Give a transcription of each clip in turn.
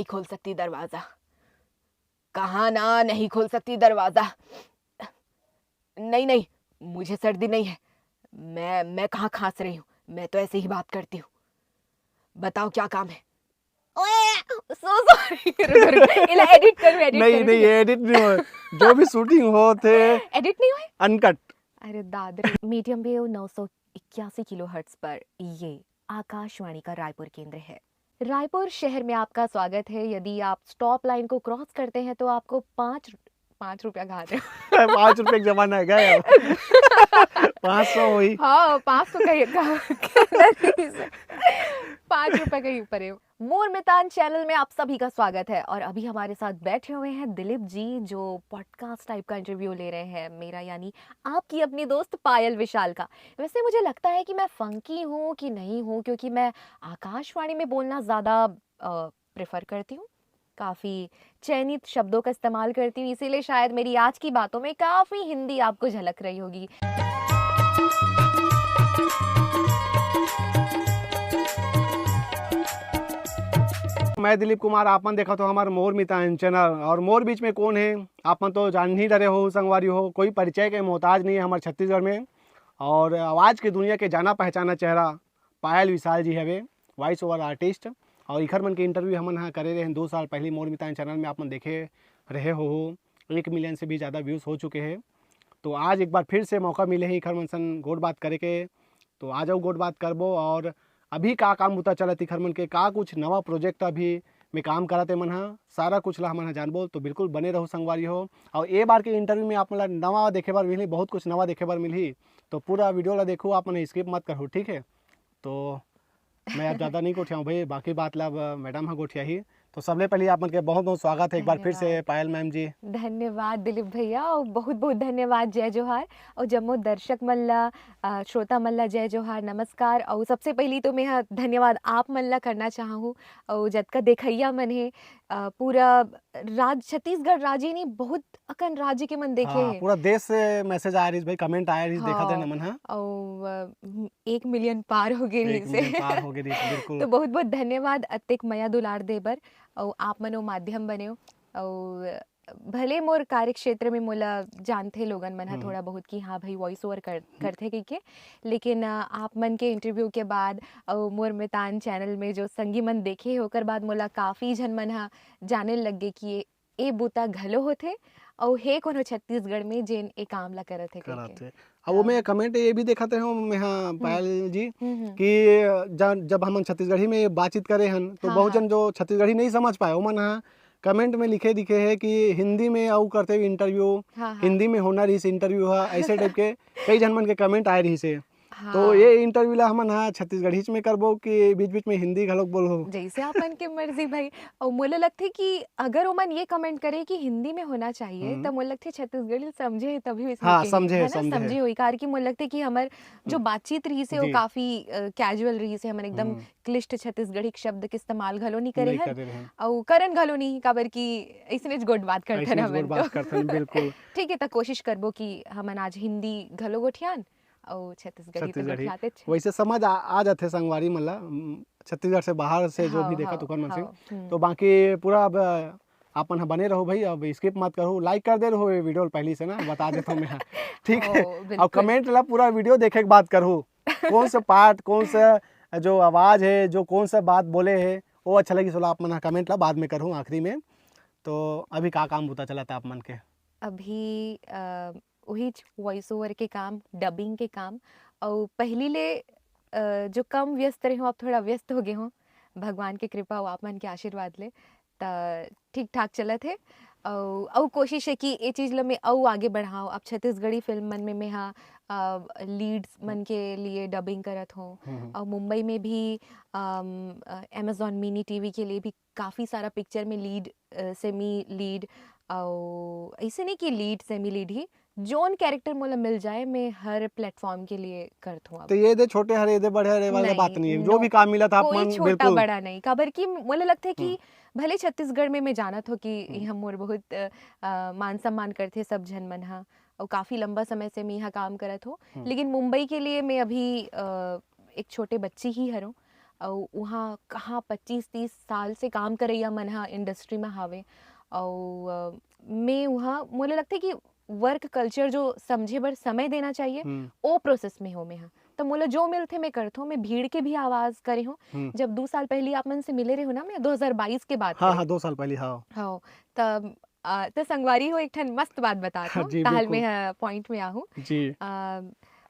नहीं खोल सकती दरवाजा। कहा ना नहीं खोल सकती दरवाजा। नहीं नहीं, मुझे सर्दी नहीं है। मैं कहाँ खांस रही हूँ, मैं तो ऐसे ही बात करती हूँ। बताओ क्या काम है। ओए सो सॉरी। रुक रुक, इला एडिट करूँ नहीं नहीं, एडिट नहीं हो, जो भी शूटिंग हो थे एडिट नहीं हुए। अनकट। अरे दादरे। मीडियम वेव 981 किलोहर्ट्ज पर ये आकाशवाणी का रायपुर केंद्र है। रायपुर शहर में आपका स्वागत है। यदि आप स्टॉप लाइन को क्रॉस करते हैं तो आपको पाँच रुपया खा रहे हो। 5 रुपए का जमाना है गया। 500 हुई। हाँ 500 का ही 5 रुपए का ही ऊपर है। मोर मैदान चैनल में आप सभी का स्वागत है और अभी हमारे साथ बैठे हुए हैं दिलीप जी, जो पॉडकास्ट टाइप का इंटरव्यू ले रहे हैं मेरा यानी आपकी अपनी दोस्त पायल विशाल का। वैसे मुझे लगता है कि मैं फंकी हूँ कि नहीं हूँ, क्योंकि मैं आकाशवाणी में बोलना ज़्यादा प्रेफर करती हूँ, काफ़ी चयनित शब्दों का इस्तेमाल करती हूँ, इसीलिए शायद मेरी आज की बातों में काफ़ी हिंदी आपको झलक रही होगी। मैं दिलीप कुमार, आपन देखा तो हमारे मोर मितान चैनल। और मोर बीच में कौन है आपन तो जान ही डरे हो, संगवारी हो, कोई परिचय के मोहताज नहीं है हमारे छत्तीसगढ़ में। और आवाज़ की दुनिया के जाना पहचाना चेहरा पायल विशाल जी हवे, वॉइस ओवर आर्टिस्ट। और इखर मन के इंटरव्यू हमन हाँ करे रहे 2 साल पहले मोर मितान चैनल में, आपन देखे रहे हो 1 मिलियन से भी ज़्यादा व्यूज़ हो चुके हैं। तो आज एक बार फिर से मौका मिले है इखर मन सन गोट बात करे के, तो आ जाओ गोट बात करबो। और अभी का काम होता चलत इखर मन के, का कुछ नवा प्रोजेक्ट अभी में काम कराते मन हा, सारा कुछ ला हमन हा जानबो। तो बिल्कुल बने रहो संगवारी हो। और ए बार के इंटरव्यू में आप मन नवा देखे बार मिली, बहुत कुछ नवा देखे बार मिली। तो पूरा वीडियो ला देखो, आप मन स्किप मत करो, ठीक है। तो मैं अब ज़्यादा नहीं गोठियाऊँ भाई, बाकी बात ला मैडम हाँ गोठिया ही। तो सबले पहले आप मन के बहुत बहुत स्वागत है एक बार फिर से पायल मैम जी। धन्यवाद दिलीप भैया, और बहुत बहुत धन्यवाद, जय जोहार। और जम्मो दर्शक मल्ला श्रोता मल्ला जय जोहार, नमस्कार। और सबसे पहली तो मैं धन्यवाद आप मल्ला करना चाहूँ और जतका देखैया मन है पूरा छत्तीसगढ़ राज्य ही नहीं, बहुत अकन राज्य के मन देखे हाँ, है। पूरा देश से मैसेज आया रही भाई, कमेंट आया रही, देखा थे हाँ, नमन। हाँ, और 1 मिलियन पार हो गए 1 रही मिलियन से। पार हो गई रही, बिल्कुल। तो बहुत बहुत धन्यवाद अतिक मया दुलार देबर, और आप मनो माध्यम बने हो। और भले मोर कार्य क्षेत्र में मोला जानते लोगन मन हा थोड़ा बहुत कि हाँ भाई वॉइस ओवर करथे कह के, लेकिन आप मन के इंटरव्यू के बाद और मोर मैदान चैनल में जो संगी मन देखे होकर बाद मोला काफ़ी झन मन हा जाने लग गए कि ए बूता घलो होथे और हे कोनो छत्तीसगढ़ में जेन ए काम ला करत है कह के। कराते। अब वो मैं कमेंट ये भी देखा हूँ मैं, हाँ पायल जी, हम्म। कि जब हम छत्तीसगढ़ी में बातचीत करे हन तो हाँ, बहुत हाँ। जन जो छत्तीसगढ़ी नहीं समझ पाए वो मन हाँ कमेंट में लिखे दिखे है कि हिंदी में आऊ करते हुए इंटरव्यू, हाँ, हाँ। हिंदी में होना रही से इंटरव्यू है, ऐसे टाइप के कई जन मन के कमेंट आए रही से। तो हाँ, ये इंटरव्यू ला हमन हाँ छत्तीसगढ़ी में करबो कि बीच बीच में हिंदी घलोक बोलो। जैसे आपन के मर्जी भाई। और मोला लगथे कि अगर ओमन ये कमेंट करे कि हिंदी में होना चाहिए, तब मोला लगथे छत्तीसगढ़ी समझे तभी इसमें हाँ के समझे है ना, समझे। समझे हुई कार की मोला लगथे कि हमर जो बातचीत रही से वो जी। काफी कैजुअल रही से, हमन एकदम क्लिष्ट छत्तीसगढ़ी शब्द के इस्तेमाल घलो नहीं करे नहीं हन करे रहन, और करन घलो नहीं, काबर की ऐसने गोट बात करथन ऐसे हमन बात तो। करथन, बिल्कुल। ठीक है, तो कोशिश करबो कि हमन आज हिंदी घलो गोठियान और छत्तीसगढ़ी तो छत्तीसगढ़ी गोठियाते वैसे समझ आ जाते संगवारी मतलब छत्तीसगढ़ से बाहर से जो भी हाँ, देखा हाँ, तुकन मन से। हाँ। तो बाकी पूरा अब आपन बने रहो भाई, अब स्किप मत करो, लाइक कर दे रहो ये वीडियो पहले से ना, बता देता हूँ मैं। हाँ, ठीक है। ओ, और बिल्कुल। कमेंट ला पूरा वीडियो देखे के बात करो, कौन सा पार्ट, कौन सा जो आवाज़ है, जो कौन सा बात बोले है वो अच्छा लगी, चलो आप मन कमेंट ला बाद में करूँ आखिरी में। तो अभी का काम होता चला था आप मन के? अभी वही वॉइस ओवर के काम, डबिंग के काम, और पहली ले जो कम व्यस्त रहे हो अब थोड़ा व्यस्त हो गए हो, भगवान की कृपा हो, आप मन के आशीर्वाद ले त ठीक ठाक चलत है। और कोशिश है कि ये चीज़ ला मैं और आगे बढ़ाऊँ। अब छत्तीसगढ़ी फिल्म मन में मैं हाँ लीड्स मन के लिए डबिंग करत हूँ, और मुंबई में भी अमेजॉन मिनी टीवी के लिए भी काफ़ी सारा पिक्चर में लीड, सेमी लीड, और ऐसे नहीं कि लीड सेमी लीड ही, जोन कैरेक्टर मोला मिल जाए मैं हर प्लेटफॉर्म के लिए करत हूँ अब। तो ये दे छोटे हरे दे बड़े हरे वाला बात नहीं है, जो भी काम मिला था आप कोई मन छोटा बिल्कुल। बड़ा नहीं, खबर की मोला लगता है कि भले छत्तीसगढ़ में मैं जानत हो कि यहाँ मोर बहुत मान सम्मान करते सब जन मन हा, और काफ़ी लंबा समय से मैं यहाँ काम करत हो, लेकिन मुंबई के लिए मैं अभी एक छोटे बच्ची ही हरूँ, और वहाँ कहाँ 25-30 साल से काम करैया मन हा इंडस्ट्री में हावे और मैं वहाँ मोला लगता है कि वर्क कल्चर जो समझे बर समय देना चाहिए ओ प्रोसेस में हो मैं हाँ तो मोला जो मिलथे मैं करथो मैं भीड़ के भी आवाज करे हूँ जब 2 साल पहले आप मन से मिले रहे हो ना मैं 2022 के बात हाँ करे हाँ 2 साल पहले हाँ हाँ तब तो संगवारी हो एक ठन मस्त बात बतात हाँ हूँ जी ताहल बिल्कुल में पॉइंट में आहूँ जी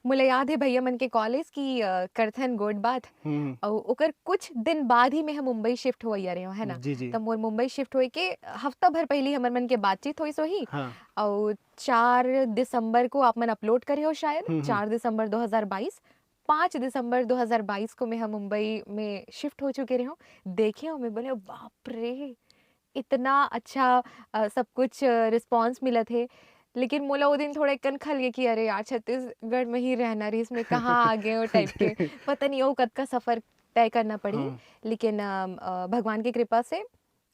मुझे याद है भैया मन के कॉलेज की करथन गोड बात और ओकर कुछ दिन बाद ही मैं हम मुंबई शिफ्ट हो रहे हो है ना जी जी तब मोर मुंबई शिफ्ट होए के हफ्ता भर पहले हमर मन के बातचीत हुई सोही हाँ और 4 दिसंबर को आप मन अपलोड करे हो शायद हम्म 4 दिसंबर 2022 5 दिसंबर 2022 को मैं हम मुंबई में शिफ्ट हो चुके रहे हो देखे हो मैं बोले बाप रे इतना अच्छा सब कुछ रिस्पांस मिला थे लेकिन मोला वो दिन थोड़ा कन खल गया कि अरे यार छत्तीसगढ़ में ही रहना रही इसमें कहाँ आ गए हो टाइप के पता नहीं वो कद का सफर तय करना पड़ी हाँ लेकिन भगवान की कृपा से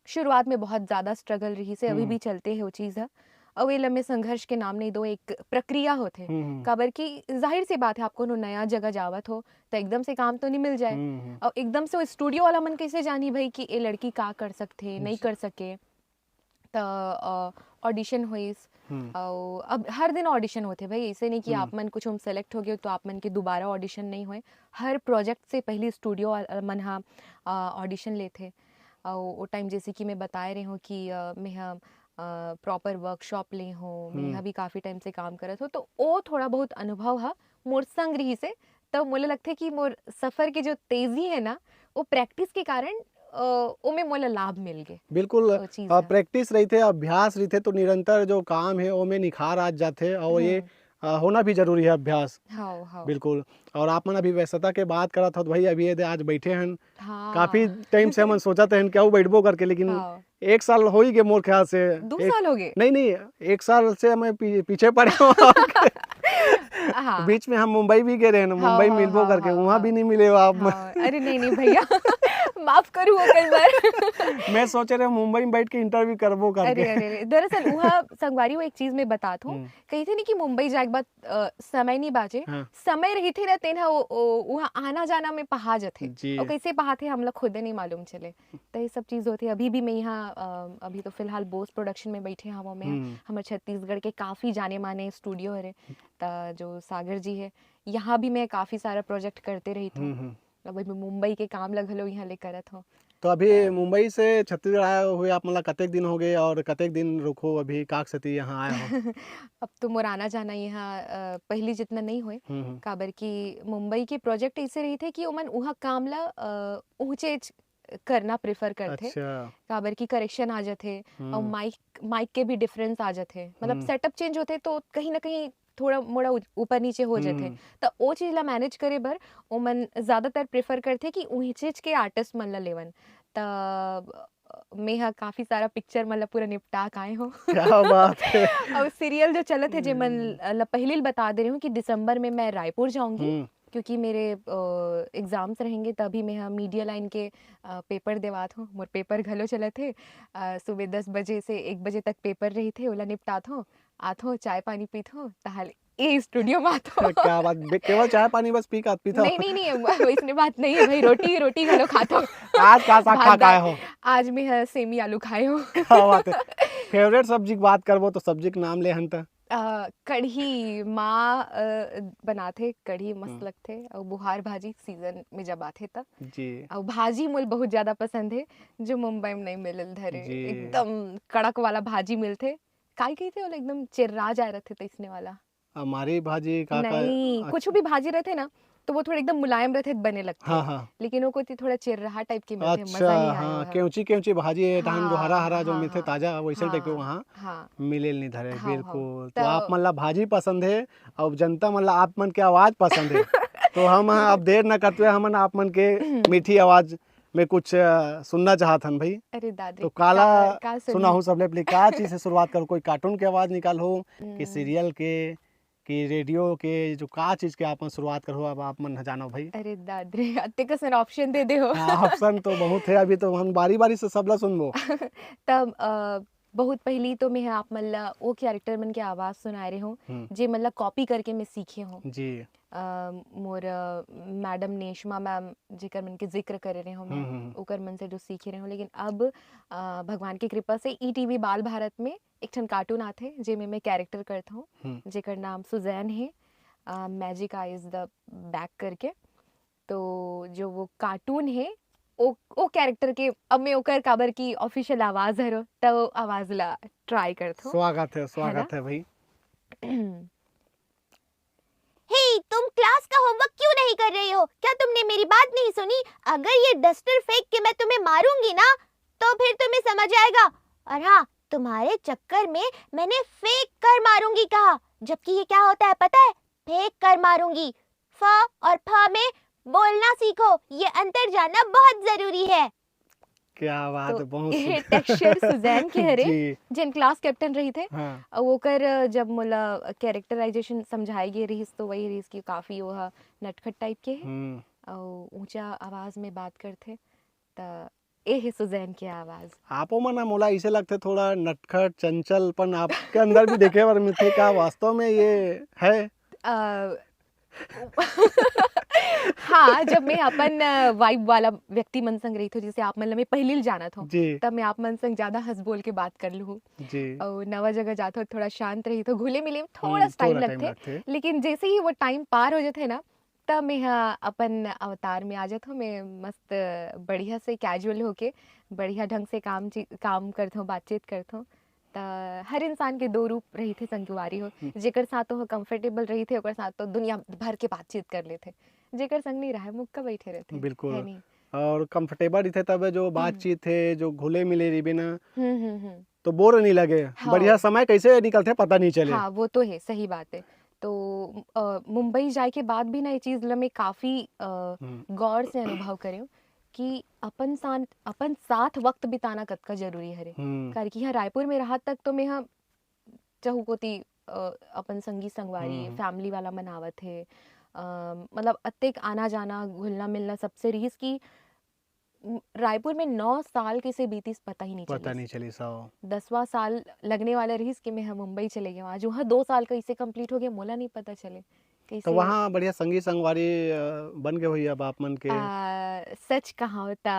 शुरुआत में बहुत ज्यादा स्ट्रगल रही से अभी भी चलते है वो चीज़ है और ये लंबे संघर्ष के नाम नहीं दो एक प्रक्रिया होते काबर की जाहिर सी बात है आपको नो नया जगह जावत हो तो एकदम से काम तो नहीं मिल जाए और एकदम से वो स्टूडियो वाला मन कैसे जानी भाई कि ये लड़की का कर सकते नहीं कर सके तो ऑडिशन हुई और अब हर दिन ऑडिशन होते भाई ऐसे नहीं कि आप मन कुछ हम सेलेक्ट हो गए तो आप मन के दोबारा ऑडिशन नहीं हुए हर प्रोजेक्ट से पहले स्टूडियो मन हाँ ऑडिशन लेते और वो टाइम जैसे कि मैं बता रही हूँ कि मैं हाँ प्रॉपर वर्कशॉप ली हूँ मैं यहाँ भी काफ़ी टाइम से काम करत हूँ तो वो थोड़ा बहुत अनुभव है मोर संग रही से तो मुझे लगता है कि मोर सफ़र की जो तेज़ी है ना वो प्रैक्टिस के कारण ओमे मोला लाभ मिल गए बिल्कुल वो चीज़ है प्रैक्टिस रही थे अभ्यास रही थे तो निरंतर जो काम है वो में निखार आ जाते और ये होना भी जरूरी है अभ्यास हाँ हाँ बिल्कुल और आप मन अभी व्यस्तता के बात करा था तो भाई अभी ये आज बैठे हैं काफी हाँ टाइम से हम सोचा था क्या बैठबो करके लेकिन हाँ 1 साल हो ही गए मोर ख्याल से 2 साल हो गए नहीं नहीं 1 साल से मैं पीछे पड़े हूँ हाँ बीच में हम मुंबई भी गए रहे ना हाँ मुंबई हाँ मिलबो हाँ करके हाँ वहाँ हाँ भी नहीं मिले हो आप हाँ अरे नहीं नहीं भैया माफ करू वो कई बार मैं सोचे रहे मुंबई में बैठ के इंटरव्यू करबो अरे करके अरे अरे दरअसल वह संगवारी वो एक चीज में बात हूँ कही थे नहीं कि मुंबई जाए के बाद समय नहीं बाजे हाँ समय रही थे ना तेना वहाँ आना जाना में पहा जाते जी और कैसे पहा थे हम लोग खुद नहीं मालूम चले तो ये सब चीज होती है अभी भी मैं यहाँ अभी तो फिलहाल बोस प्रोडक्शन में बैठे हवा में हमारे छत्तीसगढ़ के काफी जाने माने स्टूडियो है जो सागर जी है यहाँ भी मैं काफी सारा प्रोजेक्ट करते रही थी अभी मैं मुंबई के काम लगलो यहाँ ले करत हूँ तो अभी मुंबई से छत्तीसगढ़ आए हुए आप मतलब कतेक दिन हो गए और कतेक दिन रुको अभी काक सती यहाँ आए हो अब तो मोर आना जाना यहाँ पहली जितना नहीं हुए काबर की मुंबई के प्रोजेक्ट ऐसे रही थे कि ओमन वहाँ काम ला ऊंचे करना प्रेफर करते अच्छा काबर की करेक्शन आ जाते और माइक माइक के भी डिफरेंस आ जाते मतलब सेटअप चेंज होते तो कहीं ना कहीं थोड़ा मोड़ा ऊपर नीचे हो जाते तो वो चीज ला मैनेज करे बर ओमन ज्यादातर प्रेफर करते कि ऊंचे के आर्टिस्ट मन ला लेवन मैं काफी सारा पिक्चर मतलब पूरा निपटा के आए हो क्या बात है और सीरियल जो चलत है जे मन पहले बता दे रही हूँ कि दिसंबर में मैं रायपुर जाऊंगी क्योंकि मेरे एग्जाम्स रहेंगे तभी मैं हाँ मीडिया लाइन के पेपर देवात हूँ मोर पेपर घलो चले थे सुबह 10 बजे से 1 बजे तक पेपर रही थे ओला निपटात हूँ आत हो चाय पानी पीत हो ताहल ए स्टूडियो में आत हो क्या बात केवल चाय पानी बस पी के पी था नहीं नहीं नहीं वैसने बात नहीं है भाई रोटी रोटी घलो खात हो आज का साग खा खाए हो आज मैं सेमी आलू खाए हो क्या बात है फेवरेट सब्जी की बात करबो तो सब्जी के नाम ले हन त कढ़ी माँ बनाते कढ़ी मस्त लगते और बुहार भाजी सीजन में जब आते तब जी और भाजी मुझे बहुत ज्यादा पसंद है जो मुंबई में नहीं मिलल धरे एकदम कड़क वाला भाजी मिलते काय कहते हो एकदम चिर्रा जा रहे थे तो इसने वाला हमारी भाजी का नहीं कुछ भी भाजी रहते ना तो वो थोड़े एकदम मुलायम रहते बने लगते हाँ हाँ लेकिन वो कोई थोड़ा चिरहा टाइप के मिलते अच्छा मजा नहीं आया हाँ है केउची भाजी है धान जो हरा हरा जो हाँ मिलते ताजा वैसे टाइप के वहाँ हाँ मिले नहीं धरे हाँ बिल्कुल तो आप मतलब भाजी पसंद है और जनता मतलब आप मन के आवाज पसंद है तो हम अब देर न करते हुए हम आप मन के मीठी आवाज में कुछ सुनना चाहत हन भाई अरे दादी तो काला का सुना हूँ सबले अपनी का चीज से शुरुआत करो कोई कार्टून के आवाज निकाल हो कि सीरियल के कि रेडियो के जो का चीज के आप शुरुआत करो अब आप मन जानो भाई अरे दादरे अत्ते का सर ऑप्शन दे दे हो ऑप्शन तो बहुत है अभी तो हम बारी बारी से सबला सुनबो तब बहुत पहली तो मैं आप मतलब वो कैरेक्टर मन के आवाज सुना रही हूँ जे मतलब कॉपी करके मैं सीखे हूँ जी मोर मैडम नेशमा मैम जेकर मन के जिक्र करे रहे हो मैं ओकर मन से जो सीखे रहे हो, लेकिन अब भगवान की कृपा से ईटीवी बाल भारत में एक ठन कार्टून आथे जेमे मैं कैरेक्टर करता हूँ जेकर नाम सुजैन है, मैजिक आइज द बैक करके। तो जो वो कार्टून है ओ कैरेक्टर के अब मैं ओकर काबर की ऑफिशियल आवाज हरो तो आवाज ला ट्राई करथो। स्वागत है भाई। हे तुम क्लास का होमवर्क क्यों नहीं कर रही हो? क्या तुमने मेरी बात नहीं सुनी? अगर ये डस्टर फेंक के मैं तुम्हें मारूंगी ना तो फिर तुम्हें समझ आएगा। और हाँ, तुम्हारे चक्कर में मैंने फेंक कर मारूंगी कहा, जबकि ये क्या होता है पता है? फेंक कर मारूंगी। फ और फ में बोलना सीखो, ये अंतर जानना बहुत जरूरी है। क्या बात है, तो बहुत ये टेक्सचर सुजैन के हरे जी जिन क्लास कैप्टन रही थे। हाँ वो कर जब मोला कैरेक्टराइजेशन समझाई गई रही तो वही रही कि काफी वो नटखट टाइप के है और ऊंचा आवाज में बात करते त ए है सुजैन की आवाज। आपो मन मोला ऐसे लगते थोड़ा नटखट चंचलपन आपके अंदर भी देखे बार मिलते, क्या वास्तव में ये है? हाँ, जब मैं अपन वाइब वाला व्यक्ति मन संग रही थी जिसे आप मतलब मैं पहली जाना था जी तब मैं आप मन संग ज्यादा हंस बोल के बात कर लूँ जी और नवा जगह जाता थोड़ा शांत रही तो घुले मिले में थोड़ा टाइम थोड़ा टाइम लगते, लगते। लेकिन जैसे ही वो टाइम पार हो जाते ना तब मैं अपन अवतार में आ जाता हूँ। मैं मस्त बढ़िया से कैजुअल होके बढ़िया ढंग से काम करता हूँ, बातचीत करता हूँ। हर इंसान के दो रूप रही थे संगवारी हो, जेकर साथ तो कंफर्टेबल रही थे ओकर साथ तो दुनिया भर के बातचीत कर लेते, जेकर संग नहीं रहा मुक्का बैठे रहते है बिल्कुल नहीं। और कंफर्टेबल थे तब जो बातचीत है जो घुले मिले रही बिना हम्म। तो बोर नहीं लगे। हाँ। बढ़िया समय कैसे निकलते पता नहीं चले। हाँ वो तो है, सही बात है। तो मुंबई जाए के बाद भी ना ये चीज मैं काफी गौर से अनुभव करे हूँ कि अपन साथ वक्त बिताना कतका जरूरी है रे। कारण कि यहाँ रायपुर में रहा तक तो मैं यहाँ चहुकोती अपन संगी संगवारी फैमिली वाला मनावत है, मतलब अत्तेक आना जाना घुलना मिलना सबसे रहीस की रायपुर में 9 साल कैसे बीतीस पता ही नहीं चली 10वां साल लगने वाला रहीस कि मैं मुंबई चले गया, आज वहाँ 2 साल कैसे कंप्लीट हो गया मोला नहीं पता चले कैसे। तो वहाँ बढ़िया संगी संगवारी बन गए हुई अब आप मन के। सच कहा होता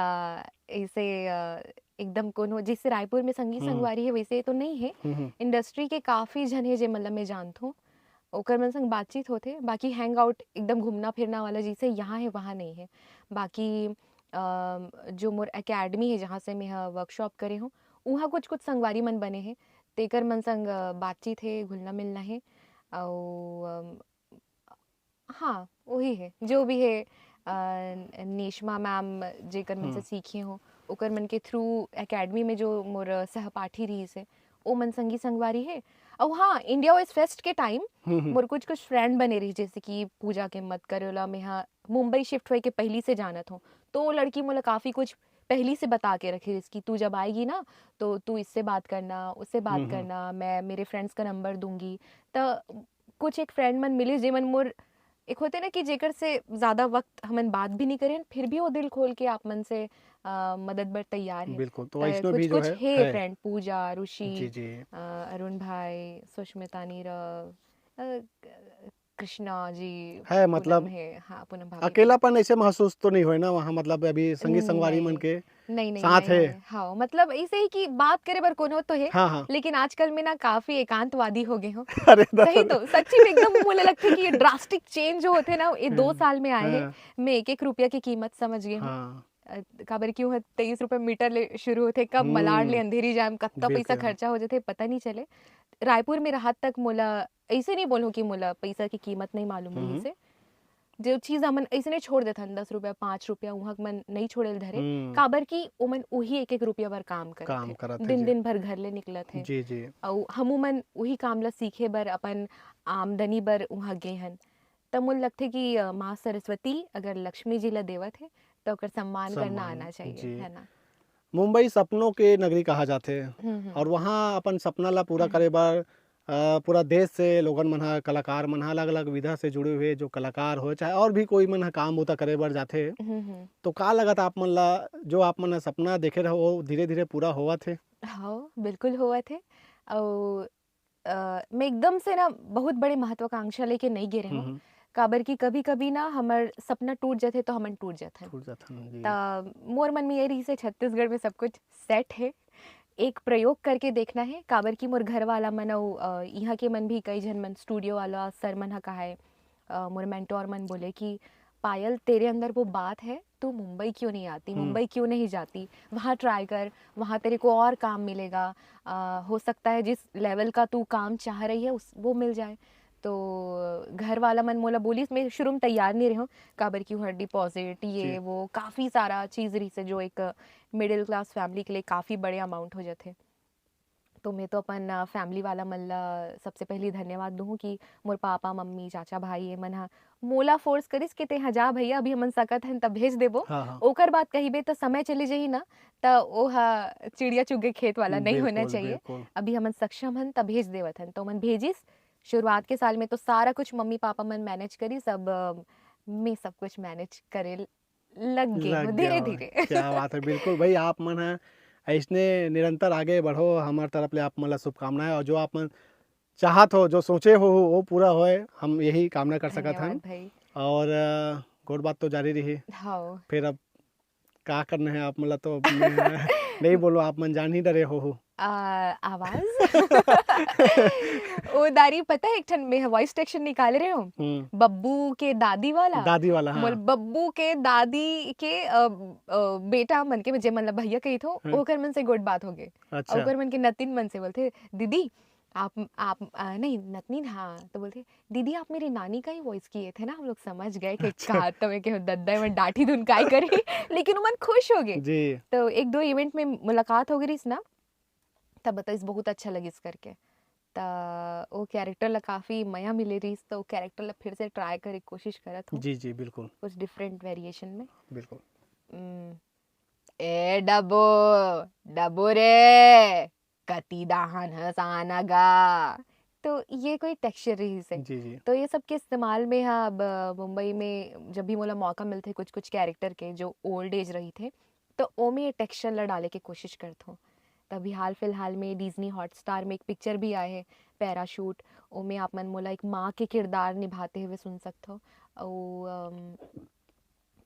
ऐसे एकदम कोनो जैसे रायपुर में संगी संगवारी है वैसे तो नहीं है। इंडस्ट्री के काफी जन है जे मतलब मैं जानता हूँ ओकर मन संग बातचीत होते, बाकी हैंग आउट एकदम घूमना फिरना वाला जैसे यहाँ है वहाँ नहीं है। बाकी जो मोर एकेडमी है जहाँ से मैं वर्कशॉप करे हूँ वहाँ कुछ संगवारी मन बने हैं, तेकर मन संग बातचीत है घुलना मिलना है और हाँ वही है जो भी है। नेशमा मैम जेकर मन से सीखे हो ओकर मन के थ्रू एकेडमी में जो मोर सहपाठी रही से ओ मन संगी संगवारी है। और हाँ, इंडिया वाइज फेस्ट के टाइम मोर कुछ फ्रेंड बने रही जैसे कि पूजा के मत करेला में हाँ मुंबई शिफ्ट हुए के पहली से जानत हो तो वो लड़की मोला काफी कुछ पहली से बता के रखी इसकी तू जब आएगी ना तो तू इससे बात करना उससे बात करना, मैं मेरे फ्रेंड्स का नंबर दूंगी। तो कुछ एक फ्रेंड मन मिली जे मन मोर एक होते ना कि जेकर से ज्यादा वक्त हमन बात भी नहीं करें फिर भी वो दिल खोल के आप मन से मदद बर तैयार है। बिल्कुल तो वैष्णो भी कुछ जो है फ्रेंड पूजा जी ऋषि जी अरुण भाई सुष्मिता नीरव कृष्णा जी है मतलब पूनम है, हाँ पूनम भाभी अकेलापन ऐसे महसूस तो नहीं हुए ना वहाँ, मतलब अभी संगी संगवारी मन के नहीं साथ है। हाँ मतलब ऐसे ही कि बात करे बर कोनो तो है। हाँ हाँ लेकिन आजकल में ना काफी एकांतवादी हो गए हो। अरे सही तो सच्ची में एकदम मुझे लगता है कि ये ड्रास्टिक चेंज जो होते ना ये 2 साल में आए हैं। मैं 1-1 रुपया की कीमत समझ गई हूँ। खबर क्यों है 23 रुपए मीटर ले शुरू होते कब मलाड ले अंधेरी जाम कत्ता पैसा खर्चा हो जाते पता नहीं चले। रायपुर में राहत तक मोला ऐसे नहीं बोलूँ कि मोला पैसा की कीमत नहीं मालूम रही से जो चीज हमन ऐसे नहीं छोड़ देथन 10 रुपया 5 रुपया वहाँ मन नहीं छोड़े धरे काबर की ओमन वही 1-1 रुपया बर काम करत दिन भर घर ले निकलत है जी जी और हमू मन वही काम ला सीखे बर अपन आमदनी बर वहाँ गए हन। तब मुझे लगते कि माँ सरस्वती अगर लक्ष्मी जी ला देवत है तो ओकर सम्मान करना आना चाहिए है ना। मुंबई सपनों के नगरी कहा जाते हैं और वहाँ अपन सपना ला पूरा करे बार पूरा देश से लोगन मन कलाकार मन अलग अलग विधा से जुड़े हुए जो कलाकार हो चाहे और भी कोई मन काम होता करे बार जाते तो का लगत आप मन ला जो आप मन सपना देखे रहो वो धीरे धीरे पूरा हुआ थे? हाँ बिल्कुल हुआ थे और मैं एकदम से ना बहुत बड़े महत्वाकांक्षा लेके नहीं गिरे हूँ काबर की कभी कभी ना हमर सपना टूट जाते तो हमन टूट जाते हैं। छूट जाता है जी। त मोर मन में ये रही से छत्तीसगढ़ में सब कुछ सेट है, एक प्रयोग करके देखना है। काबर की मोर घर वाला मन अउ यहाँ के मन भी कई जन मन स्टूडियो वाला सर मन हा कहा है, मोर मेंटोर मन बोले कि पायल तेरे अंदर वो बात है, तू मुंबई क्यों नहीं आती, मुंबई क्यों नहीं जाती, वहाँ ट्राई कर, वहाँ तेरे को और काम मिलेगा। हो सकता है जिस लेवल का तू काम चाह रही है उस वो मिल जाए। तो घर वाला मन मोला बोलिस, मैं शुरू में तैयार नहीं रही हूँ, काबर की हर डिपॉजिट जी। ये वो काफ़ी सारा चीज़ रही से जो एक मिडिल क्लास फैमिली के लिए काफ़ी बड़े अमाउंट हो जाते। तो मैं तो अपन फैमिली वाला मन ला सबसे पहले धन्यवाद दूँ कि मोर पापा मम्मी चाचा भाई ये मन हा मोला फोर्स करिस कि तेहा जा भैया अभी हमन सकत हन तब भेज देबो। हाँ हाँ ओकर बात कहिबे तो समय चले जाही ना, त ओहा चिड़िया चुग गए खेत वाला नहीं होना बिल्कुल चाहिए। बिल्कुल अभी हमन सक्षम हन तब भेज देवत हन, तो मन भेजिस। शुरुआत के साल में तो सारा कुछ मम्मी पापा मन मैनेज करी, सब मैं सब कुछ मैनेज करे लग गई लग हूँ गया धीरे हो। धीरे। क्या बात है, बिल्कुल भाई आप मन है ऐसने निरंतर आगे बढ़ो, हमारे तरफ ले आप मन ला शुभकामनाएं, और जो आप मन चाहत हो जो सोचे हो वो पूरा होए, हम यही कामना कर सकत हन। धन्यवाद भाई। और गुड बात तो जारी रही। हाँ फिर अब का करना है आप मतलब, तो अब मैं नहीं बोलो, आप मन जान ही डरे हो। आवाज ओ दारी पता है, एक ठन में वॉइस टेक्शन निकाले रहे हो बब्बू के दादी वाला। दादी वाला मोल हाँ। बब्बू के दादी के बेटा मन के जे मतलब भैया कही थो, ओकर मन से गुड बात हो गए। अच्छा ओकर मन के नतिन मन से बोलते दीदी आप नहीं नतनीन, हाँ तो बोलते दीदी आप मेरी नानी का ही वॉइस किए थे ना, हम लोग समझ गए कि अच्छा। कहा तो मैं के दद्दा में डांटी धुन काय करी लेकिन वो मन खुश हो गए। जी तो एक दो इवेंट में मुलाकात हो गई ना, तब बताइस बहुत अच्छा लगिस करके। त वो कैरेक्टर ला काफ़ी मया मिले रही, तो कैरेक्टर ला फिर से ट्राई करे कोशिश करत हूँ जी जी बिल्कुल कुछ डिफरेंट वेरिएशन में। बिल्कुल। उम, ए डब्बू डब्बू रे कती दाहन हसानगा, तो ये कोई टेक्सचर रही से। जी जी तो ये सब के इस्तेमाल में हाँ अब मुंबई में जब भी मोला मौका मिलते कुछ कुछ कैरेक्टर के जो ओल्ड एज रही थे, तो ओ में ये टेक्सचर ला डाले के कोशिश करता हूँ। तभी हाल फिलहाल में डिज्नी हॉटस्टार में एक पिक्चर भी आए है पैराशूट, ओमे आप मन मोला एक माँ के किरदार निभाते हुए सुन सकते हो। और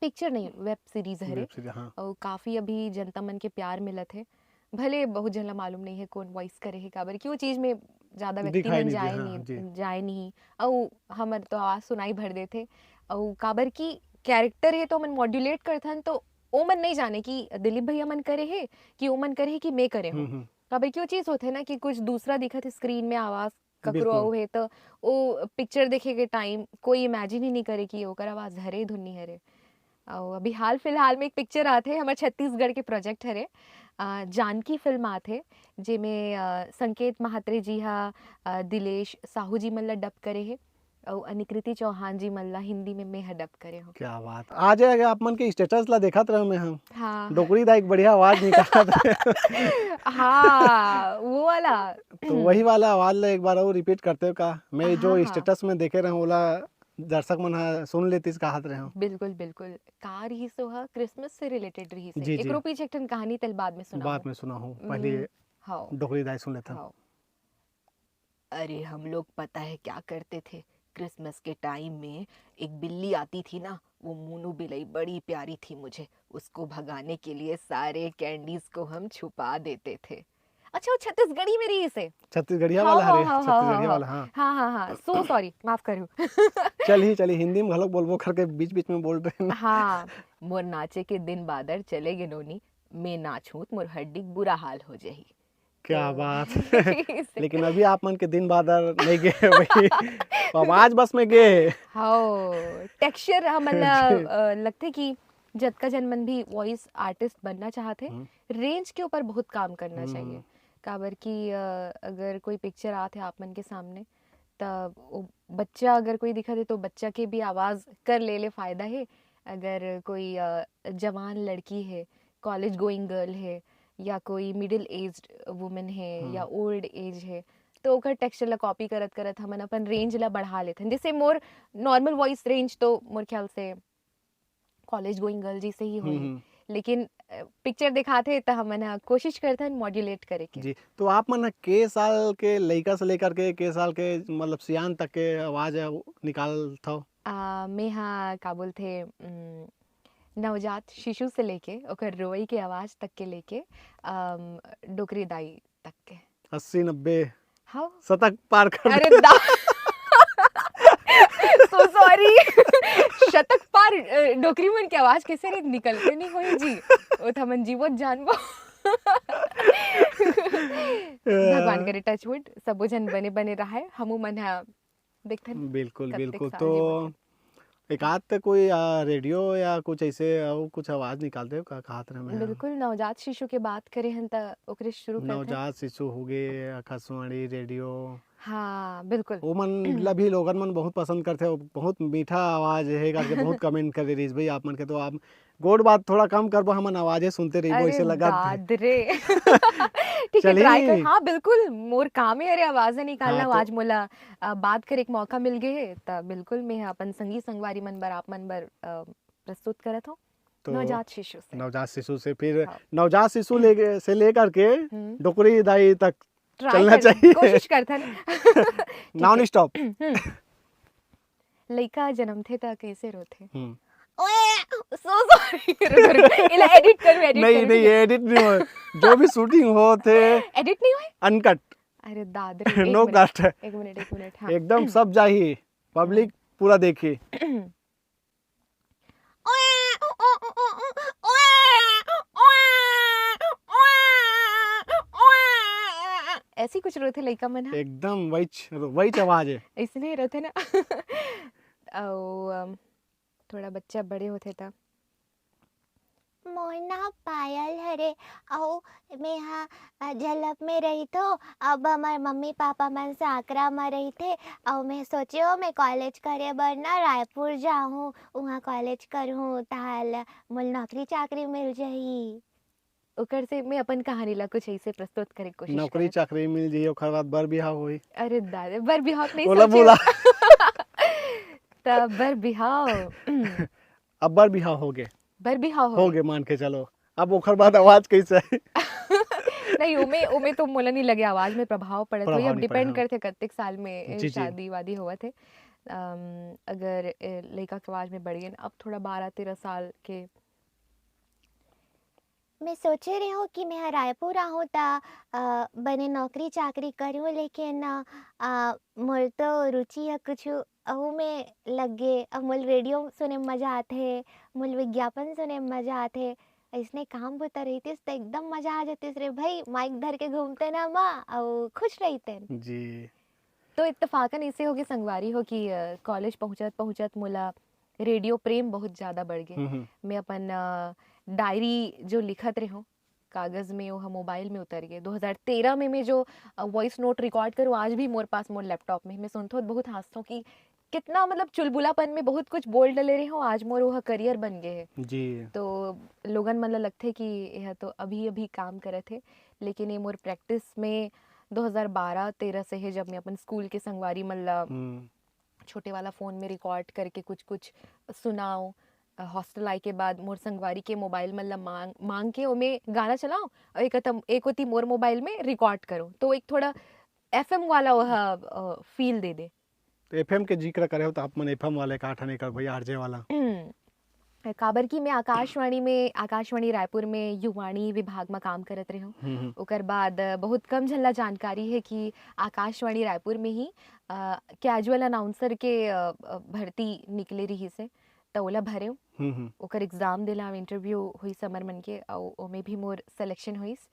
पिक्चर नहीं वेब सीरीज हरे, वेब सीरीज हाँ। और काफ़ी अभी जनता मन के प्यार मिलत है। भले बहुत जन ला मालूम नहीं है कौन वॉइस करे है काबर कि वो चीज़ में ज़्यादा व्यक्ति दिखाई मन नहीं दिया जाए हाँ जी। नहीं जाए नहीं। और हमर तो आवाज़ सुनाई भर देते, और काबर की कैरेक्टर है तो मन मॉड्यूलेट करथन, तो ओ मन नहीं जाने कि दिलीप भैया मन करे है कि ओ मन करे है कि मैं करे हूँ। काबर की वो चीज़ होते ना कि कुछ दूसरा दिखत है स्क्रीन में, आवाज़ ककरो बिल्कुल अउ है तो वो पिक्चर देखे के टाइम कोई इमेजिन ही नहीं करे कि ओकर आवाज़ हरे धुनी हरे। और अभी हाल फिलहाल में एक पिक्चर आते हमारे छत्तीसगढ़ के प्रोजेक्ट हरे, जानकी फिल्म आते जेमें संकेत महात्रे जी हा दिलेश साहू जी मन ला डब करे है, और अनिकृति चौहान जी मन ला हिंदी में मैं डब करे हो। क्या बात, आ जाएगा आप मन के स्टेटस ला देखत रहे मैं हम हाँ डोकरी दा एक बढ़िया आवाज निकालत हाँ वो वाला तो वही वाला आवाज ला एक बार और रिपीट करते हो का, मैं जो हाँ स्टेटस में देखे रहे ओला दर्शक मन हा सुन लेतीस कहत रहे हो। बिल्कुल बिल्कुल का रही सो हा क्रिसमस से रिलेटेड रही से जी, जी। एकरो पीछे एक ठन कहानी तल बाद में सुना बाद में सुना हूँ, पहले हाँ डोकरी दाई सुन लेता। हाँ। अरे हम लोग पता है क्या करते थे, क्रिसमस के टाइम में एक बिल्ली आती थी ना, वो मोनू बिल्ली बड़ी प्यारी थी मुझे, उसको भगाने के लिए सारे कैंडीज को हम छुपा देते थे। अच्छा वो छत्तीसगढ़ी में रही से। छत्तीसगढ़िया हाँ वाला हाँ हरे, हाँ हाँ छत्तीसगढ़िया हाँ वाला हाँ। हाँ हाँ हाँ सो सॉरी माफ करो। चली हिंदी में घलोक बोलबो करके बीच बीच में बोल रहे हैं। हाँ मोर नाचे के दिन बादर चले गे नोनी, मैं नाचूं मोर हड्डी बुरा हाल हो जाही। क्या तो बात इसे- लेकिन अभी आप मन के दिन बादर नहीं गए भाई, आवाज बस में गए। हाँ टेक्सचर हमन जी। लगते कि जतका जन मन भी वॉइस आर्टिस्ट बनना चाहते, रेंज के ऊपर बहुत काम करना चाहिए। काबर कि अगर कोई पिक्चर आते आप मन के सामने, तब वो बच्चा अगर कोई दिखा दे तो बच्चा के भी आवाज़ कर ले फायदा है। अगर कोई जवान लड़की है, कॉलेज गोइंग गर्ल है, या कोई मिडिल एज्ड वुमेन है या ओल्ड एज है, तो ओकर टेक्सचर ला कॉपी करत करत हमन अपन रेंज ला बढ़ा लेते हैं। जैसे मोर नॉर्मल वॉइस रेंज तो मोर ख्याल से कॉलेज गोइंग गर्ल जी से ही होही, लेकिन पिक्चर दिखाते तो हमन कोशिश करते हैं मॉड्यूलेट करे के। जी तो आप मन के साल के लड़का से लेकर के साल के मतलब सियान तक के आवाज निकाल था। मैं हाँ का बोलते नवजात शिशु से लेके ओकर रोई के आवाज तक के लेके डोकरी दाई तक के 80-90 हाँ शतक पार कर अरे दे। सो सॉरी शतक पार डोकरी मन की आवाज कैसे रे निकलते नहीं होई जी ओ थमन जीवत जानबो भगवान करे टचवुड सबो जन बने बने रहे हमू मन हा देखथन बिल्कुल कत्तेक बिल्कुल। साल तो जीवन के। एक आध तक कोई रेडियो या कुछ ऐसे और कुछ आवाज निकालते हो का कहत रहे मैं? बिल्कुल नवजात शिशु के बात करें हन त ओकरे शुरू करते हैं। नवजात शिशु हो गए, आकाशवाणी रेडियो, हाँ बिल्कुल वो मन ला भी लोगन मन बहुत पसंद करथे। वो बहुत मीठा आवाज है करके बहुत कमेंट करे रहीस भाई आप मन के। तो आप गोड बात थोड़ा कम करबो, हमन आवाजे सुनते रहिबो अरे ऐसे लगत है। दादरे ठीक है ट्राई कर। हाँ बिल्कुल मोर काम है अरे आवाज निकालना। हाँ, तो आज मोला बात करे एक मौका मिल गए है त बिल्कुल मैं अपन संगी संगवारी मन बर आप मन बर प्रस्तुत करत हूँ तो नवजात शिशु से। नवजात शिशु से फिर हाँ नवजात शिशु से लेकर के हम्म डोकरी दाई तक ट्राई चलना कर चाहिए। कोशिश करथन ठीक नॉन है। स्टॉप। लइका जन्मथे त कैसे रोथे? ओए सो सॉरी इला एडिट करूँ एडिट नहीं करूँ नहीं ठीक है एडिट नहीं हो, जो भी शूटिंग हो थे एडिट नहीं हुए अनकट, अरे दादरे नो कट, एक मिनट हाँ एकदम सब चाहिए, पब्लिक पूरा देखिए। ऐसी कुछ रोथे लइका मन हा एकदम वही आवाज है। ऐसने रहते ना और थोड़ा बच्चा बड़े होते था मोर नाम पायल हरे अउ मैं हा झलप में रही तो अब हमार मम्मी पापा मन से आगरा में रही थे अउ मैं सोचे मैं कॉलेज करे बर ना रायपुर जाहूँ वहाँ कॉलेज करहूँ ताल मोल नौकरी चाकरी मिल जाही। ओकर से मैं अपन कहानी ला कुछ ऐसे प्रस्तुत करे के कोशिश नौकरी करत चाकरी मिल जाइए, ओकर बाद बर बिहाव होई। अरे दादा बर बिहाव नहीं बोला सोचे बोला तब बर बिहाव अब बर बिहाव हो गए, बर बिहाव हो हो गए मान के चलो। अब ओकर बाद आवाज कैसे है? नहीं उमे तो मोला नहीं लगे आवाज में प्रभाव पड़त हुई। प्रभाव अब नहीं डिपेंड पड़ा। करते कत्तेक साल में जी जी शादी वादी हुआ थे। अगर लड़का के आवाज में बढ़ गए अब थोड़ा 12-13 साल के मैं सोचे रही हूँ कि मैं रायपुर आहूँ ता बने नौकरी चाकरी करूँ लेकिन मोर तो रुचि है कुछ अहू में लग गे। अब मोल रेडियो सुने में मजा आथे, मोल विज्ञापन सुने में मजा आथे। ऐसने काम बूता रहितिस तो एकदम मजा आ जातिस रे भाई, माइक धर के घूमते ना माँ और खुश रहते। जी। तो इत्तेफाकन ऐसे हो गए संगवारी हो कि कॉलेज पहुंचत पहुंचत मोला रेडियो प्रेम बहुत ज़्यादा बढ़ गए। मैं अपन डायरी जो लिखत रही हूँ कागज में वो मोबाइल में उतर गए। 2013 में मैं जो वॉइस नोट रिकॉर्ड करूँ आज भी मोर पास मोर लैपटॉप में मैं सुनते हो बहुत हंसता हूँ कि कितना मतलब चुलबुलापन में बहुत कुछ बोल डले रही हूँ। आज मोर वह करियर बन गए है जी तो लोगन मतलब लगते कि यह तो अभी अभी काम करे थे लेकिन ये मोर प्रैक्टिस में 2012-13 से है जब मैं अपन स्कूल के संगवारी मल्ला छोटे वाला फ़ोन में रिकॉर्ड करके कुछ कुछ सुनाओ। हॉस्टल आए के बाद मोर संगवारी के मोबाइल मतलब मांग के ओमे गाना चलाओ और एक होती मोर मोबाइल में रिकॉर्ड करो तो एक थोड़ा एफएम वाला वह फील दे दे। तो एफएम के जिक्र करे हो तो आप मन एफएम वाले का नहीं कर भैया आरजे वाला काबर की मैं आकाशवाणी रायपुर में युवाणी विभाग में काम करत रही हूँ। ओकर बाद बहुत कम झल्ला जानकारी है कि आकाशवाणी रायपुर में ही कैजुअल अनाउंसर के भर्ती निकले रही से तो ओला भरे ओकर एग्जाम दिला इंटरव्यू हुई समर मन के और ओमे भी मोर सिलेक्शन हुईस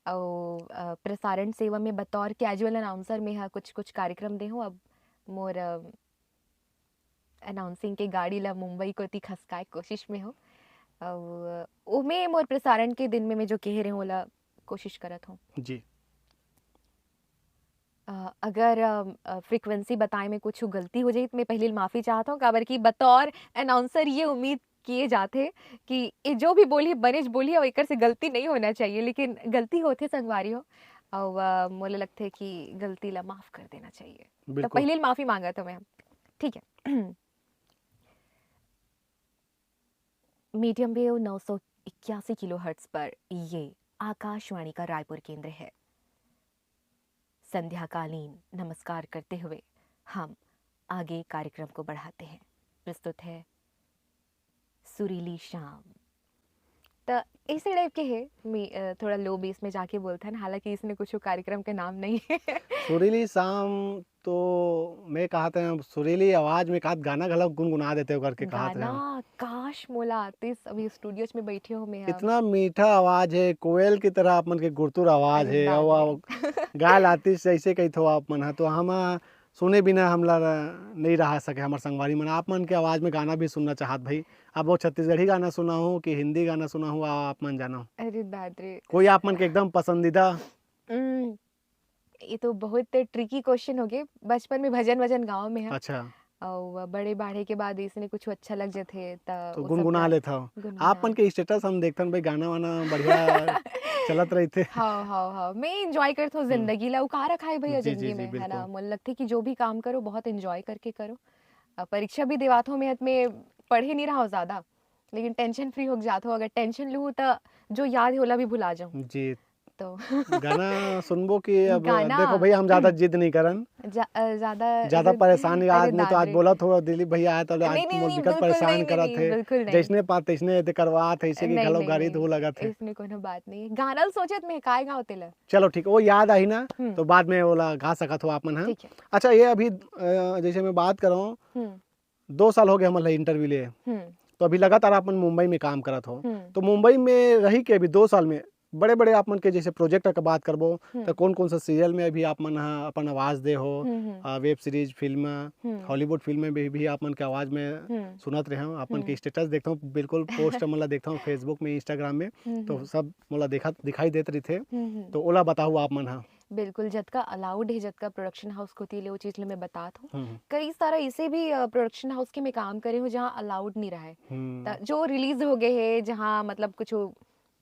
और प्रसारण सेवा में बतौर कैजुअल अनाउंसर में कुछ कुछ कार्यक्रम दे हूँ। अब मोर अनाउंसिंग के गाड़ी ला मुंबई को ती खसकाए कोशिश में हो और ओमे मोर प्रसारण के दिन में मैं जो कह रही हूँ ओला कोशिश करत हूँ जी। अगर फ्रीक्वेंसी बताए में कुछ गलती हो जाए तो मैं पहले माफ़ी चाहता हूँ काबर की बतौर अनाउंसर ये उम्मीद किए जाते कि ये जो भी बोली बनेज बोली और एक से गलती नहीं होना चाहिए लेकिन गलती होते संगवारी हो और मोले लगते कि गलती ला माफ़ कर देना चाहिए तो पहले माफ़ी मांगा था मैं ठीक है। मीडियम वेव 981 किलोहर्ट्ज पर ये आकाशवाणी का रायपुर केंद्र है। संध्याकालीन नमस्कार करते हुए हम आगे कार्यक्रम को बढ़ाते हैं। प्रस्तुत है सुरीली शाम। तो इसी टाइप के है थोड़ा लो बेस में जाके बोलता है, हालांकि इसने कुछ कार्यक्रम के नाम नहीं है। सुरीली शाम तो मैं कहते हैं सुरीली आवाज में कहा गाना गलत गुनगुना देते हो करके कहते गाना हैं। काश मोला आतिस अभी स्टूडियोज में बैठे हो मैं अब। इतना मीठा आवाज है, कोयल की तरह अपन के गुरतुर आवाज अरे है, बाप और रे। गाय आतिश जैसे कही थो आप मन ह, तो हम सुने बिना हमला नहीं रह सके हमारे संगवारी मन। आप मन के आवाज में गाना भी सुनना चाहत भाई। अब वो छत्तीसगढ़ी गाना सुना हो कि हिंदी गाना सुना हो, आप मन जानो अरे बाप रे। कोई आप मन के एकदम पसंदीदा। हम्म, ये तो बहुत ट्रिकी क्वेश्चन हो गए। बचपन में भजन वजन गाँव में है, अच्छा, और बड़े बाढ़े के बाद इसने कुछ अच्छा लग जाते तो वो सब गुनगुना लेता हो। आप मन गुनगुना। के स्टेटस हम देखते भाई, गाना वाना बढ़िया चलत रही थे। हाँ हाँ हाँ, मैं इंजॉय करती हूँ जिंदगी ला, का रखा है भैया जी जी जिंदगी जी, में, है ना। बिल्कुल। मुझे लगता है कि जो भी काम करो बहुत इंजॉय करके करो। परीक्षा भी दिवात हो मेहनत में, पढ़े नहीं रहा हो ज्यादा, लेकिन टेंशन फ्री हो जाता हो। अगर टेंशन लूँ तो जो याद है ओला भी भुला जाऊँ जी, तो। गाना सुनबो कि अब गाना देखो भैया हम ज्यादा जिद नहीं करन, ज्यादा ज्यादा परेशान अरे आज नहीं तो आज दादरे। बोला थोड़ा दिलीप भैया आया तो आज नहीं नहीं मोर नहीं, दिक्कत बिल्कुल परेशान नहीं नहीं करत नहीं, थे, बिल्कुल नहीं। जैसने बात तैसने करवात है, इसे कि नहीं गलो नहीं गाड़ी धो नहीं, लगा थे। इसमें कोनो बात नहीं है। गाना सोचत में काय गाँव तेला। चलो ठीक है, वो याद आई ना हम्म, तो बाद में बोला गा सकत हो आप मन। हाँ, ठीक है। अच्छा ये अभी जैसे मैं बात कर रहा हूँ, हम्म 2 साल हो गए हमारे इंटरव्यू लिए, हम्म तो अभी लगातार आप मन मुंबई में काम करत हो, हम्म तो मुंबई में रही के अभी 2 साल में बड़े बड़े आप मन के जैसे प्रोजेक्ट का बात करबो, तो हम्म कौन कौन सा सीरियल में अभी आप मन अपन आवाज दे हो, हम्म वेब सीरीज, फिल्म, हम्म हॉलीवुड फिल्म में भी आप मन के आवाज में हम्म सुनत रहे हो। अपन के हम्म स्टेटस देखता हूँ, बिल्कुल पोस्ट मतलब देखता हूँ फेसबुक में, इंस्टाग्राम में, तो सब मोला देखा दिखाई देते रही थे। तो ओला बताओ आप मन। हाँ, बिल्कुल, जतका अलाउड है, जतका प्रोडक्शन हाउस को तीले वो चीज़ ले मैं बातात हूँ। हम्म कई सारा इसे भी प्रोडक्शन हाउस के मैं काम करे हूँ जहाँ अलाउड नहीं रहा है। हम्म जो रिलीज हो गए है, जहाँ मतलब कुछ